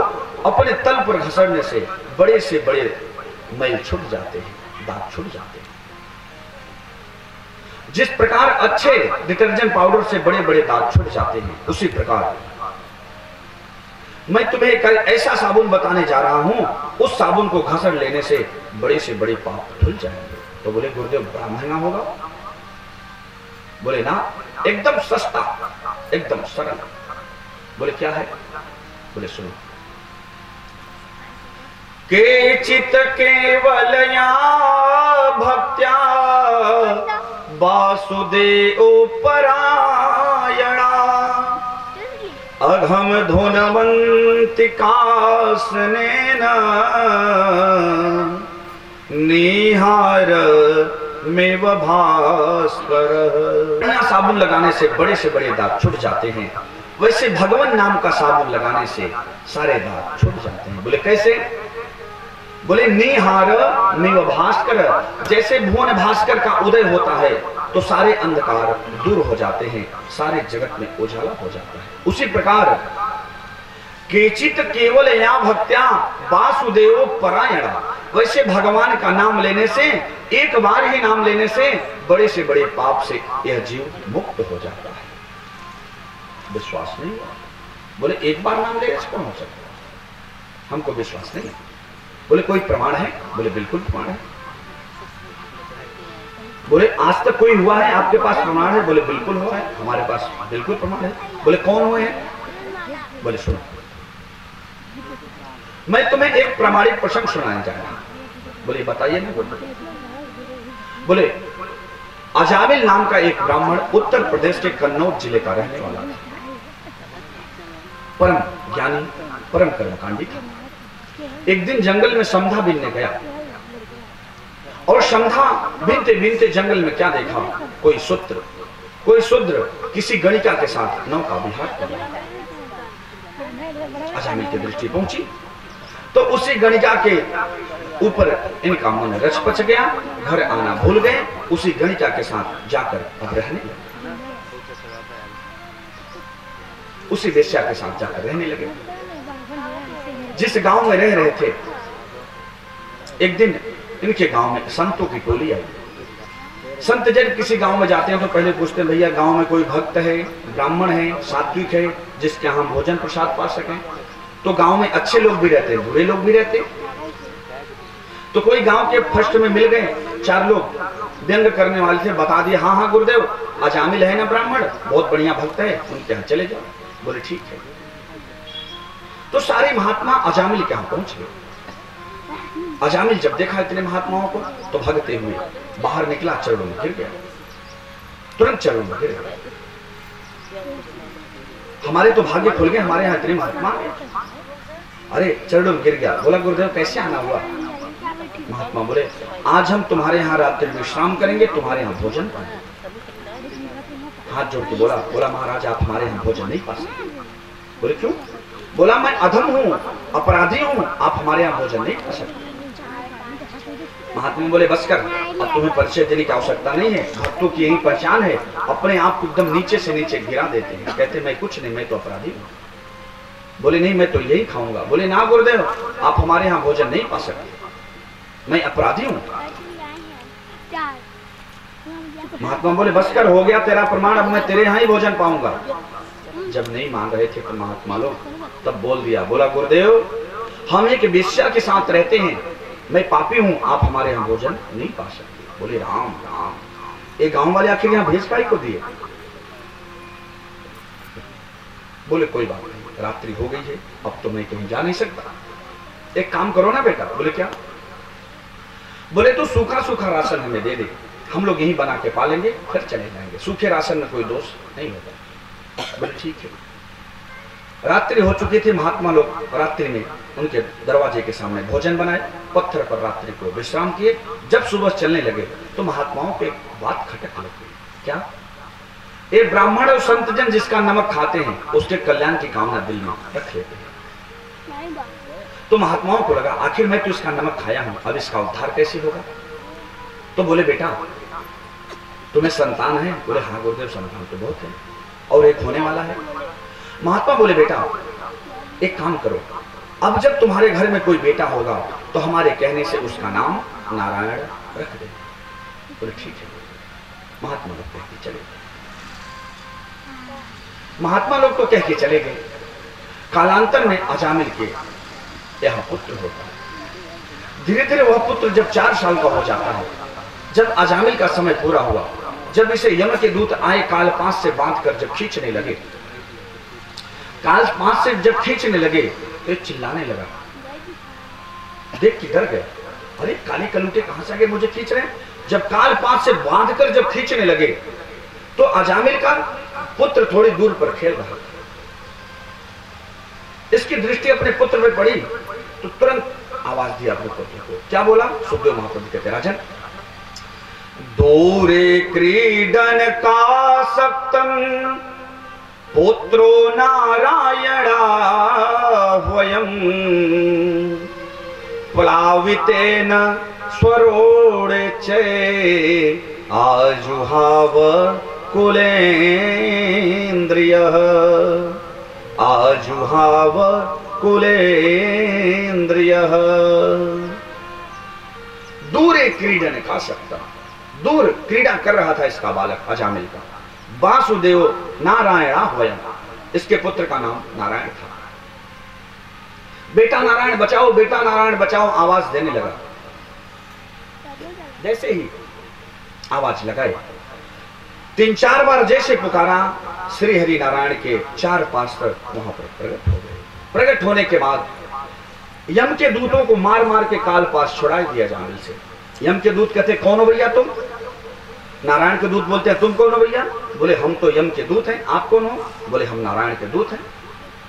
अपने तल पर घसरने से बड़े मैल छूट जाते हैं, दाग छूट जाते हैं। जिस प्रकार अच्छे डिटर्जेंट पाउडर से बड़े दाग छूट जाते हैं, उसी प्रकार मैं तुम्हें एक ऐसा साबुन बताने जा रहा हूं, उस साबुन को घसर लेने से बड़े पाप धुल जाएंगे। तो बोले गुरुदेव बड़ा महंगा होगा? बोले ना, एकदम सस्ता, एकदम सरल। बोले क्या है? बोले सुनो, केचित केवलया भक्त्या वासुदेव परायणा अघम धुनवंतिकासनेन निहार मेव भास्कर। साबुन लगाने से बड़े दाग छूट जाते हैं, वैसे भगवान नाम का साबुन लगाने से सारे दाग छूट जाते हैं। बोले कैसे? बोले निहार मेव भास्कर, जैसे भुवन भास्कर का उदय होता है तो सारे अंधकार दूर हो जाते हैं, सारे जगत में उजाला हो जाता है। उसी प्रकार केचित केवल या भक्त्या वासुदेव परायणा, वैसे भगवान का नाम लेने से, एक बार ही नाम लेने से बड़े पाप से यह जीव मुक्त हो जाता है। विश्वास नहीं? बोले एक बार नाम लेने से कौन हो सकता है? हमको विश्वास नहीं। बोले कोई प्रमाण है? बोले बिल्कुल प्रमाण है। बोले आज तक कोई हुआ है आपके पास प्रमाण है? बोले बिल्कुल हुआ है, हमारे पास बिल्कुल प्रमाण है। बोले कौन हुए हैं? बोले सुनो, मैं तुम्हें एक प्रामाणिक प्रसंग सुनाने जा रहा हूं। बोले बताइए ना। बोले अजामिल नाम का एक ब्राह्मण उत्तर प्रदेश के कन्नौज जिले का रहने वाला था। परम ज्ञानी, परम कर्मकांडी था। एक दिन जंगल में समधा बीनने गया और समधा बीनते जंगल में क्या देखा? कोई शूद्र किसी गणिका के साथ नौका विहार कर रहा है। अजामिल की दृष्टि पहुंची तो उसी गणिका के ऊपर इनका मन रच पच गया, घर आना भूल गए, उसी गणिका के साथ जाकर अब रहने लगे, उसी वेश्या के साथ जाकर रहने लगे। जिस गांव में रह रहे थे, एक दिन इनके गांव में संतों की टोली आई। संत जब किसी गांव में जाते हैं तो पहले पूछते हैं भैया गांव में कोई भक्त है, ब्राह्मण है, सात्विक है, जिसके हम भोजन प्रसाद पा सकें। तो गांव में अच्छे लोग भी रहते हैं, बुरे लोग भी रहते हैं। तो कोई गांव के फर्स्ट में मिल गए, 4 लोग व्यंग करने वाले थे, बता दिए हाँ गुरुदेव अजामिल है ना ब्राह्मण, बहुत बढ़िया भक्त है, उनके यहाँ चले जाओ। बोले ठीक है। तो सारे महात्मा अजामिल के यहाँ पहुंच गए। अजामिल जब देखा इतने महात्माओं को तो भागते हुए बाहर निकला, चरणों में गिर गया, तुरंत चरणों में गिर गया। हमारे तो भाग्य खुल गए, हमारे यहाँ इतने महात्मा। अरे चरणों में गिर गया। बोला गुरुदेव कैसे आना हुआ? महात्मा बोले आज हम तुम्हारे यहाँ रात्रि विश्राम करेंगे, तुम्हारे यहाँ भोजन पाएंगे। हाथ जोड़ के बोला महाराज आप हमारे यहाँ भोजन नहीं पा सकते। बोले क्यों? बोला मैं अधम हूँ, अपराधी हूँ, आप हमारे यहाँ भोजन नहीं पा सकते। महात्मा बोले बस कर, अब तुम्हें परिचय देने की आवश्यकता नहीं है, भक्तों की यही पहचान है, अपने आप को एकदम नीचे से नीचे गिरा देते हैं, कहते मैं कुछ नहीं, मैं तो अपराधी हूँ। बोले नहीं मैं तो यही खाऊंगा। बोले ना गुरुदेव आप हमारे यहाँ भोजन नहीं पा सकते, मैं अपराधी हूँ। महात्मा बोले बस कर, हो गया तेरा प्रमाण, अब मैं तेरे यहाँ ही भोजन पाऊंगा। जब नहीं मान रहे थे तो महात्मा लोग तब बोल दिया, बोला गुरुदेव हम एक वेश्या के साथ रहते हैं, मैं पापी हूँ, आप हमारे यहाँ भोजन नहीं पा सकते। बोले राम राम, ये गांव वाले आखिर यहाँ भेज काहे को दिए? बोले कोई बात नहीं, रात्रि हो गई है, अब तो मैं कहीं जा नहीं सकता, एक काम करो ना बेटा। बोले क्या? बोले तो सूखा सूखा राशन हमें दे दे, हम लोग यहीं बना के पालेंगे, फिर चले जाएंगे, सूखे राशन में कोई दोष नहीं होता। बोले ठीक है। रात्रि हो चुकी थी, महात्मा लोग रात्रि में उनके दरवाजे के सामने भोजन बनाए, पत्थर पर रात्रि को विश्राम किए। जब सुबह चलने लगे तो महात्माओं के बात खटक लगी। क्या? एक ब्राह्मण और संत जन जिसका नमक खाते हैं उसके कल्याण की कामना दिल में रख लेते हैं। तो महात्माओं को लगा आखिर मैं तो इसका नमक खाया हूं, अब इसका उद्धार कैसे होगा? तो बोले बेटा तुम्हें संतान है? बोले हाँ गुरुदेव संतान तो बहुत है और एक होने वाला है। महात्मा बोले बेटा एक काम करो, अब जब तुम्हारे घर में कोई बेटा होगा तो हमारे कहने से उसका नाम नारायण रख दे। बोले ठीक है। महात्मा लोग कह के चले गए। महात्मा लोग तो कह के चले गए। कालांतर में अजामिल के यहाँ पुत्र होता है। धीरे धीरे वह पुत्र जब 4 साल का हो जाता है, जब अजामिल का समय पूरा हुआ, जब इसे यम के दूत आए काल पांच से बांधकर जब खींचने लगे, काल पांच से जब खींचने लगे तो चिल्लाने लगा। देख के डर गए, अरे काली कलूटे कहां से आगे मुझे खींच रहे हैं। जब काल पांच से बांधकर जब खींचने लगे तो अजामिल का पुत्र थोड़ी दूर पर खेल रहा था। इसकी दृष्टि अपने पुत्र में पड़ी तो तुरंत आवाज दिया अपने पुत्र को। क्या बोला? सुखदेव महाप्रभु कहते राजन, दूरे क्रीडन का सप्तम पुत्रो नारायणा वयम प्लावितेन स्वरोड़े चे आजुहाव कुलेन्द्रियः आजुहाव कुलेन्द्रियः। दूरे क्रीडन का सप्तम, दूर क्रीड़ा कर रहा था इसका बालक अजामिल का। वासुदेव नारायणा वयम, इसके पुत्र का नाम नारायण था। बेटा नारायण बचाओ, बेटा नारायण बचाओ आवाज देने लगा। जैसे ही आवाज लगाई 3-4 बार जैसे पुकारा, श्री हरि नारायण के 4 पास्टर वहां पर प्रकट हो गए। प्रकट होने के बाद यम के दूतों को मार मार के काल पास छुड़ा दिया जामिल से। यम के दूत कहते कौन हो भैया तुम? नारायण के दूत बोलते हैं तुम कौन हो भैया? बोले हम तो यम के दूत हैं। आप कौन हो? बोले हम नारायण के दूत हैं।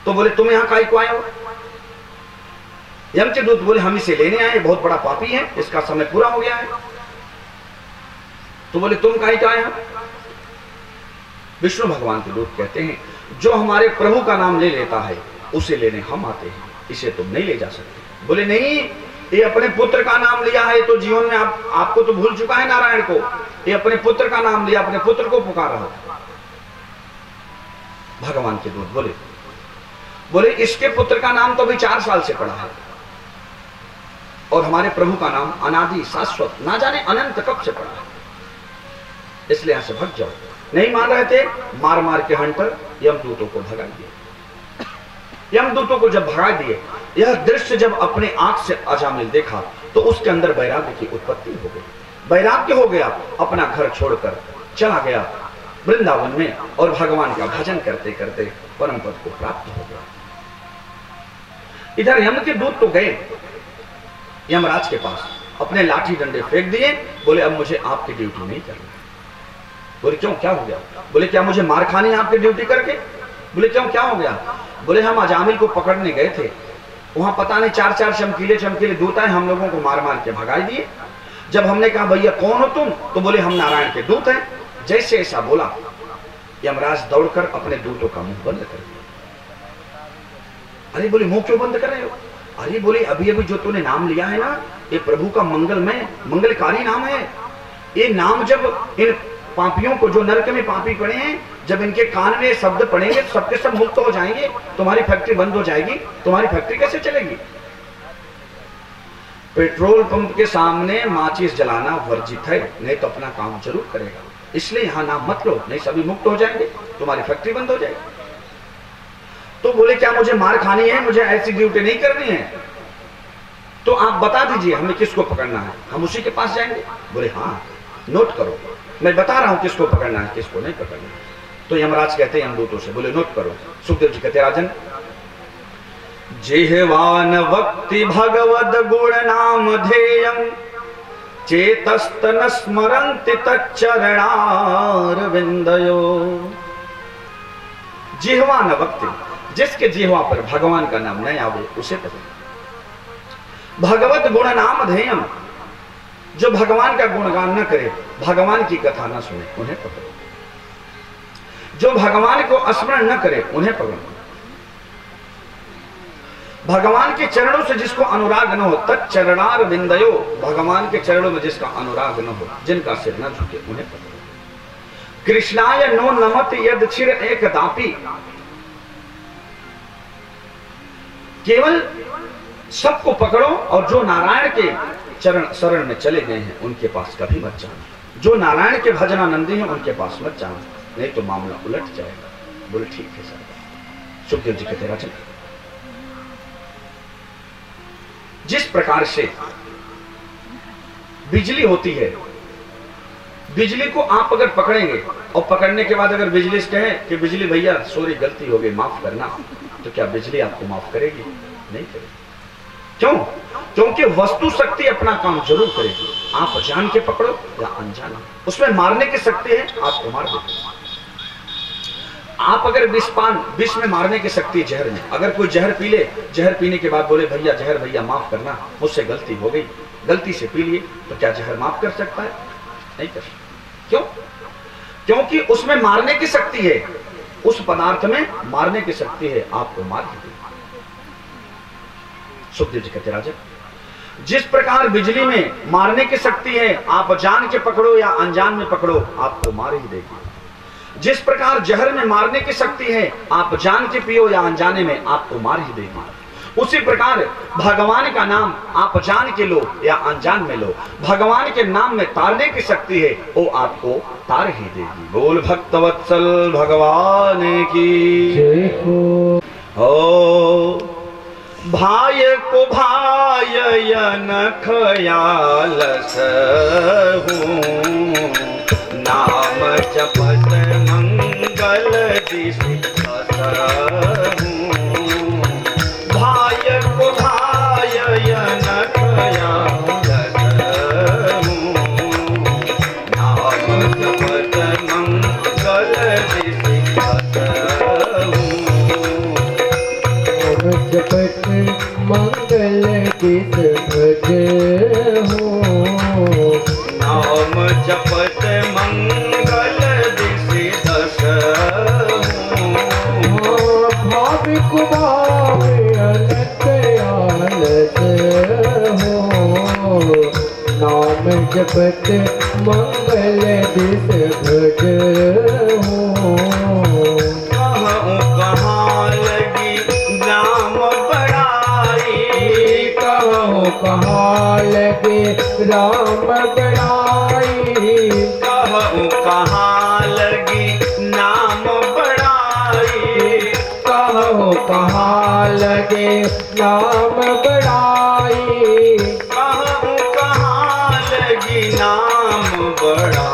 तो बोले तुम यहां काहे को आए हो? यम के दूत बोले हम इसे लेने आए, बहुत बड़ा पापी है, इसका समय पूरा हो गया है। तो बोले तुम काहे को आए हो? विष्णु भगवान के दूत कहते हैं जो हमारे प्रभु का नाम ले लेता है उसे लेने हम आते हैं, इसे तुम नहीं ले जा सकते। बोले नहीं, ये अपने पुत्र का नाम लिया है तो जीवन में आपको तो भूल चुका है नारायण को। ये अपने पुत्र का नाम लिया, अपने पुत्र को पुकार रहा। भगवान के दूत बोले इसके पुत्र का नाम तो अभी 4 साल से पड़ा है और हमारे प्रभु का नाम अनादि शाश्वत ना जाने अनंत कब से पड़ा है, इसलिए यहां से भग जाओ। नहीं मान रहे थे, मार मार के हंटर यमदूतों को भगा दिए। यमदूतों को जब भगा दिए, यह दृश्य जब अपने आंख से अजामिल देखा तो उसके अंदर वैराग्य की उत्पत्ति हो गई। वैराग्य हो गया, अपना घर छोड़कर चला गया वृंदावन में और भगवान का भजन करते करते परम पद को प्राप्त हो गया। इधर यम के दूत तो गए यमराज के पास, अपने लाठी डंडे फेंक दिए। बोले अब मुझे आपकी ड्यूटी नहीं करना। बोले क्यों, क्या हो गया? बोले क्या मुझे मार खानी है आपकी ड्यूटी करके? बोले क्यों, क्या हो गया? बोले हम अजामिल को पकड़ने गए थे, वहां पता नहीं 4-4 चमकीले चमकीले दूत आए, हम लोगों को मार मार के भगाई दिए। जब हमने कहा भैया कौन हो तुम? तो बोले हम नारायण के दूत हैं। जैसे ऐसा बोला यमराज दौड़कर अपने दूतों का मुंह बंद कर दिया। अरे बोले मुंह क्यों बंद कर रहे हो? अरे बोले अभी अभी जो तूने नाम लिया है ना, ये प्रभु का मंगलमय मंगलकारी नाम है। ये नाम जब इन पापियों को, जो नरक में पापी पड़े हैं, जब इनके कान में शब्द पड़ेंगे तो सबके सब मुक्त हो जाएंगे, तुम्हारी फैक्ट्री बंद हो जाएगी। तुम्हारी फैक्ट्री कैसे चलेगी? पेट्रोल पंप के सामने माचिस जलाना वर्जित है, नहीं तो अपना काम जरूर करेगा, इसलिए यहां नाम मत लो, नहीं सभी मुक्त हो जाएंगे, तुम्हारी फैक्ट्री बंद हो जाएगी। तो बोले क्या मुझे मार खानी है, मुझे ऐसी ड्यूटी नहीं करनी है, तो आप बता दीजिए हमें किसको पकड़ना है, हम उसी के पास जाएंगे। बोले हाँ नोट करो, मैं बता रहा हूं किसको पकड़ना है किसको नहीं पकड़ना है। तो यमराज कहते हैं यमदूतों से, बोले नोट करो। सुखदेव जी कहते राजन, जिह्वान वक्ति भगवद गुण नाम ध्येयम चेतस्तन स्मरन्ति तच्चरणारविंदयो। जिह्वा न वक्ति, जिसके जिह्वा पर भगवान का नाम नहीं आवे उसे पकड़ो। भगवत गुण नाम ध्येयम, जो भगवान का गुणगान न करे, भगवान की कथा न सुने, उन्हें पकड़ो। जो भगवान को स्मरण न करे उन्हें पकड़ो। भगवान के चरणों से जिसको अनुराग न हो, तच्चरणार विंदयो, भगवान के चरणों में जिसका अनुराग न हो, जिनका सिर न झुके, उन्हें पकड़ो। कृष्णाय नो नमत यद चिर एक दापी, केवल सबको पकड़ो और जो नारायण के चरण शरण में चले गए हैं उनके पास कभी मत जाना। जो नारायण के भजनानंदी हैं उनके पास मत जाना, नहीं तो मामला उलट जाएगा। बोले ठीक है सर। सुखदेव जी कहते राजन, जिस प्रकार से बिजली होती है, बिजली को आप अगर पकड़ेंगे और पकड़ने के बाद अगर बिजली से कहें कि बिजली भैया सॉरी गलती हो गई माफ करना, तो क्या बिजली आपको माफ करेगी? नहीं करेगी। क्यों? क्योंकि वस्तु शक्ति अपना काम जरूर करेगी। आप जान के पकड़ो या अनजान, उसमें मारने की शक्ति है, आपको मार देगी। आप अगर विष में मारने की शक्ति है जहर में, अगर कोई जहर पी ले, जहर पीने के बाद बोले भैया जहर भैया माफ करना, मुझसे गलती हो गई, गलती से पी लिए, तो क्या जहर माफ कर सकता है? नहीं कर सकता। क्यों? क्योंकि उसमें मारने की शक्ति है, उस पदार्थ में मारने की शक्ति है, आपको मार देगी। सुखदेव जी कहते राजा, जिस प्रकार बिजली में मारने की शक्ति है, आप जान के पकड़ो या अनजान में पकड़ो, आपको मार ही देगी। जिस प्रकार जहर में मारने की शक्ति है, आप जान के पियो या अनजाने में, आपको मार ही देगी। उसी प्रकार भगवान का नाम आप जान के लो या अनजान में लो, भगवान के नाम में तारने की शक्ति है, वो आपको तार ही देगी। बोल भक्तवत्सल भगवान की जय हो। भाय को भाय यन खयाल सहूं, नाम जपत मंगल दिशि असहूं। भाय को भाय यन खयाल सहूं, नाम जपत मंगल दिशि असहूं। जपत मंगल दिस भज हो, नाम जपत मंगल दिशि दस हो। भाविक भाव अनंत आलस हो, नाम जपत मंगल दिस भज हो। कहाँ लगी राम बड़ाई, कहाँ लगे राम बड़ाई, कहाँ लगी नाम बड़ाई, कहाँ लगे नाम बड़ाई, कहाँ लगी नाम बड़ाई।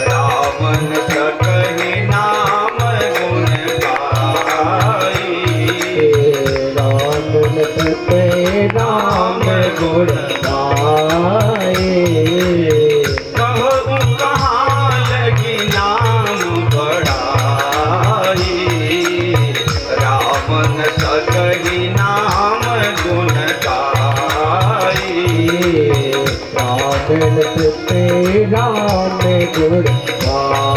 रावण सकहि नाम गुण गाई, राम सते राम गुण गाए। कहूँ कहाँ लगी नाम बड़ाई, रावण सकहि नाम गुण गाई। रावण सते राम गुण गाए।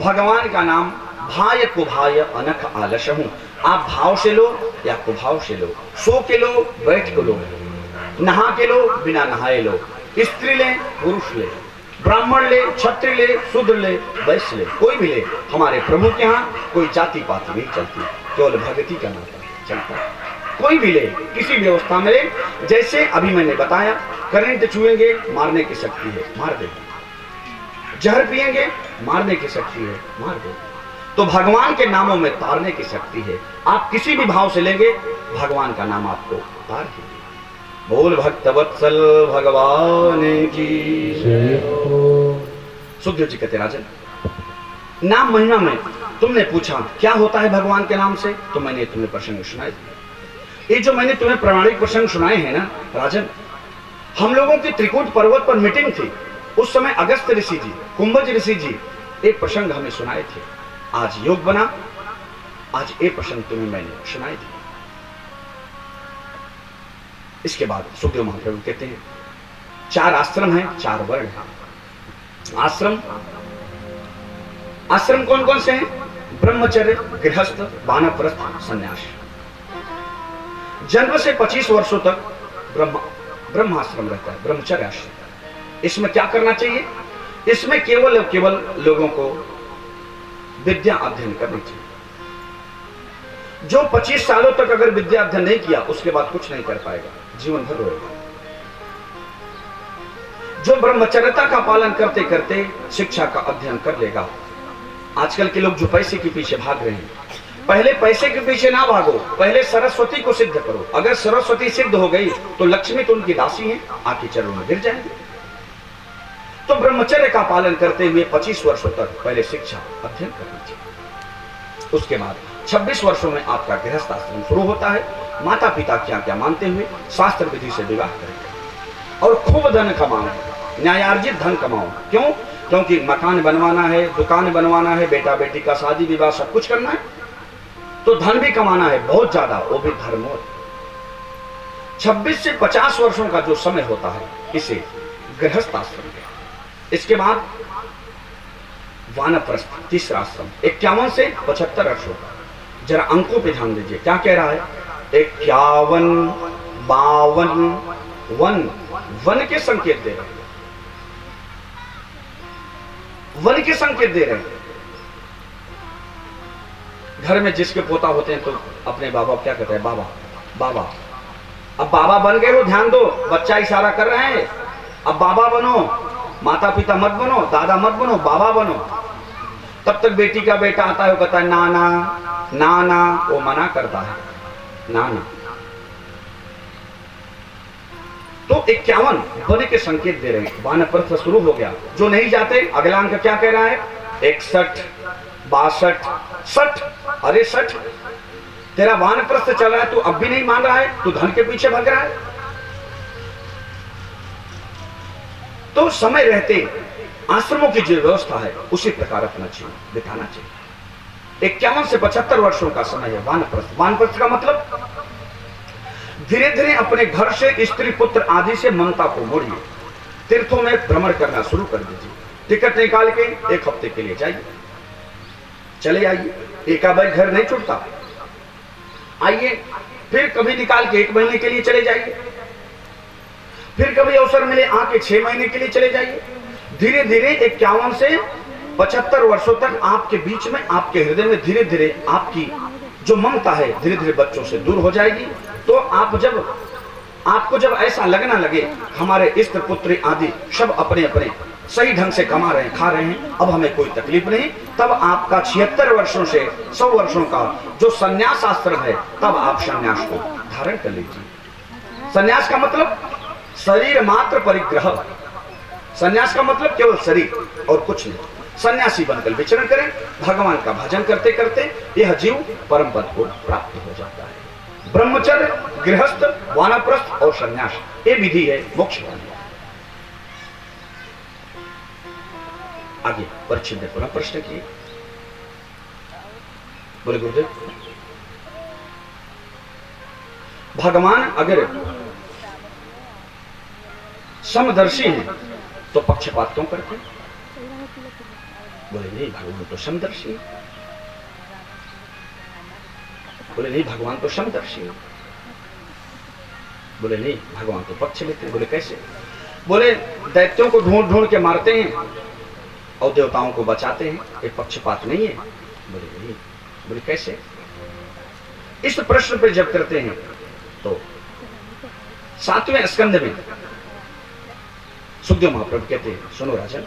भगवान का नाम भाय को भाय अनख आलस हूं। आप भाव से लो या कुभाव से लो, सो के लो बैठ के लो, नहा के लो बिना नहाए लो, स्त्री ले पुरुष ले, ब्राह्मण ले क्षत्रिय ले शूद्र ले वैश्य ले, कोई भी ले। हमारे प्रभु के यहाँ कोई जाति पाति नहीं चलती, केवल भक्ति का नाता चलता है। कोई भी ले, किसी भी अवस्था में ले। जैसे अभी मैंने बताया, करंट छुएंगे मारने की शक्ति है, मार देगा। जहर पिएंगे मारने की शक्ति है, मार देगा। तो भगवान के नामों में तारने की शक्ति है। आप किसी भी भाव से लेंगे, भगवान का नाम आपको तार देगा। बोल भक्तवत्सल भगवान की। सुखदेव जी कहते राजन, नाम महिमा में तुमने पूछा क्या होता है भगवान के नाम से, तो मैंने तुम्हें प्रसंग सुनाए दिए। ये जो मैंने तुम्हें प्रामाणिक प्रसंग सुनाए हैं ना राजन, हम लोगों की त्रिकूट पर्वत पर मीटिंग थी, उस समय अगस्त ऋषि जी, कुंभज ऋषि जी एक प्रसंग हमें सुनाए थे। आज योग बना, आज एक प्रसंग तुम्हें मैंने सुनाई दी। इसके बाद सुखदेव महाप्रभु कहते हैं 4 आश्रम हैं, 4 वर्ण हैं। आश्रम कौन कौन से हैं? ब्रह्मचर्य, गृहस्थ, वानप्रस्थ, संन्यास। जन्म से 25 वर्षों तक ब्रह्माश्रम रहता है, ब्रह्मचर्य आश्रम। इसमें क्या करना चाहिए? इसमें केवल लोगों को विद्या अध्ययन करनी चाहिए। जो 25 सालों तक अगर विद्या अध्ययन नहीं किया, उसके बाद कुछ नहीं कर पाएगा, जीवन भर रोएगा। जो ब्रह्मचर्यता का पालन करते करते शिक्षा का अध्ययन कर लेगा। आजकल के लोग जो पैसे के पीछे भाग रहे हैं, पहले पैसे के पीछे ना भागो, पहले सरस्वती को सिद्ध करो। अगर सरस्वती सिद्ध हो गई तो लक्ष्मी तो उनकी दासी है, आके चरणों में गिर जाएंगे। तो ब्रह्मचर्य का पालन करते हुए 25 वर्षों तक पहले शिक्षा अध्ययन करनी चाहिए। उसके बाद 26 वर्षों में आपका गृहस्थ आश्रम शुरू होता है। माता पिता क्या क्या मानते हुए शास्त्र विधि से विवाह करेंगे और खूब धन कमाओ, न्यायार्जित धन कमाओ। क्यों? क्योंकि मकान बनवाना है, दुकान बनवाना है, बेटा बेटी का शादी विवाह सब कुछ करना है, तो धन भी कमाना है बहुत ज्यादा, वो भी धर्मों। 26 से 50 वर्षों का जो समय होता है, इसे गृहस्थ आश्रम कहते हैं। इसके बाद वानप्रस्थ, तीसरा आश्रम, 51 से 75 वर्षों का। जरा अंकों पे ध्यान दीजिए, क्या कह रहा है? 51, 52, वन के संकेत दे रहे हैं, वन के संकेत दे रहे हैं। घर में जिसके पोता होते हैं तो अपने बाबा क्या कहते हैं? बाबा बाबा। अब बाबा बन गए हो, ध्यान दो, बच्चा इशारा कर रहे हैं, अब बाबा बनो, माता पिता मत बनो, दादा मत बनो, बाबा बनो। तब तक बेटी का बेटा आता है, वो कहता है नाना नाना, वो मना करता है नाना। तो 51 वन के संकेत दे रहे हैं। वानप्रस्थ शुरू हो गया। जो नहीं जाते, अगला अंक क्या कह रहा है? 61, 62, 60। अरे 60, तेरा वानप्रस्थ चल रहा है, तू अब भी नहीं मान रहा है, तू धन के पीछे भाग रहा है। तो समय रहते आश्रमों की जो व्यवस्था है उसी प्रकार अपना जीवन बिताना चाहिए। 51 से 75 वर्षों का समय है वानप्रस्थ। वानप्रस्थ का मतलब धीरे धीरे अपने घर से स्त्री पुत्र आदि से ममता को मोड़िए, तीर्थों में भ्रमण करना शुरू कर दीजिए। टिकट निकाल के 1 हफ्ते के लिए जाइए, चले आइए, एकाएक घर नहीं छूटता। आइए, फिर कभी निकाल के 1 महीने के लिए चले जाइए, फिर कभी अवसर मिले आके 6 महीने के लिए चले जाइए। धीरे धीरे 51 से 75 वर्षों तक आपके बीच में, आपके हृदय में धीरे धीरे आपकी जो ममता है धीरे धीरे बच्चों से दूर हो जाएगी। तो आपको जब ऐसा लगना लगे हमारे स्त्री पुत्री आदि सब अपने अपने सही ढंग से कमा रहे हैं, खा रहे हैं, अब हमें कोई तकलीफ नहीं, तब आपका 76 वर्षों से 100 वर्षों का जो संन्यास आश्रम है, तब आप संन्यास को धारण कर लीजिए। संन्यास का मतलब शरीर मात्र परिग्रह। संन्यास का मतलब केवल शरीर और कुछ नहीं। सन्यासी बनकर विचरण करें, भगवान का भजन करते करते यह जीव परम पद को प्राप्त हो जाता है। ब्रह्मचर्य, गृहस्थ, वानप्रस्थ और संन्यास, ये विधि है मोक्ष पाने। आगे परीक्षित ने पुनः प्रश्न किए, बोले गुरुदेव, भगवान अगर समदर्शी हैं तो पक्षपात क्यों करते हैं? बोले नहीं, भगवान तो समदर्शी है। बोले नहीं, भगवान तो समदर्शी है। बोले नहीं, भगवान तो पक्ष लेते हैं। बोले कैसे? बोले दैत्यों को ढूंढ ढूंढ के मारते हैं और देवताओं को बचाते हैं, ये पक्षपात नहीं है। बोले नहीं। बोले कैसे? इस प्रश्न पर जब करते हैं तो 7वें स्कंद में सुखदेव महाप्रभु कहते हैं, सुनो राजन,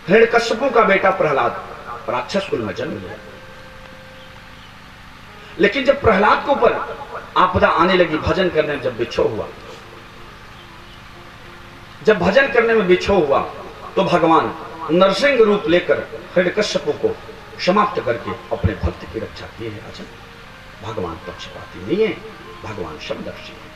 हिरण्यकश्यपु का बेटा प्रहलाद राक्षस कुल में जन्म लिया, लेकिन जब प्रहलाद के ऊपर आपदा आने लगी, भजन करने में जब बिछो हुआ, जब भजन करने में बिछो हुआ तो भगवान नरसिंह रूप लेकर हिरण्यकश्यप को समाप्त करके अपने भक्त की रक्षा किए है। अच्छा, भगवान पक्षपाती नहीं है, भगवान समदर्शी है।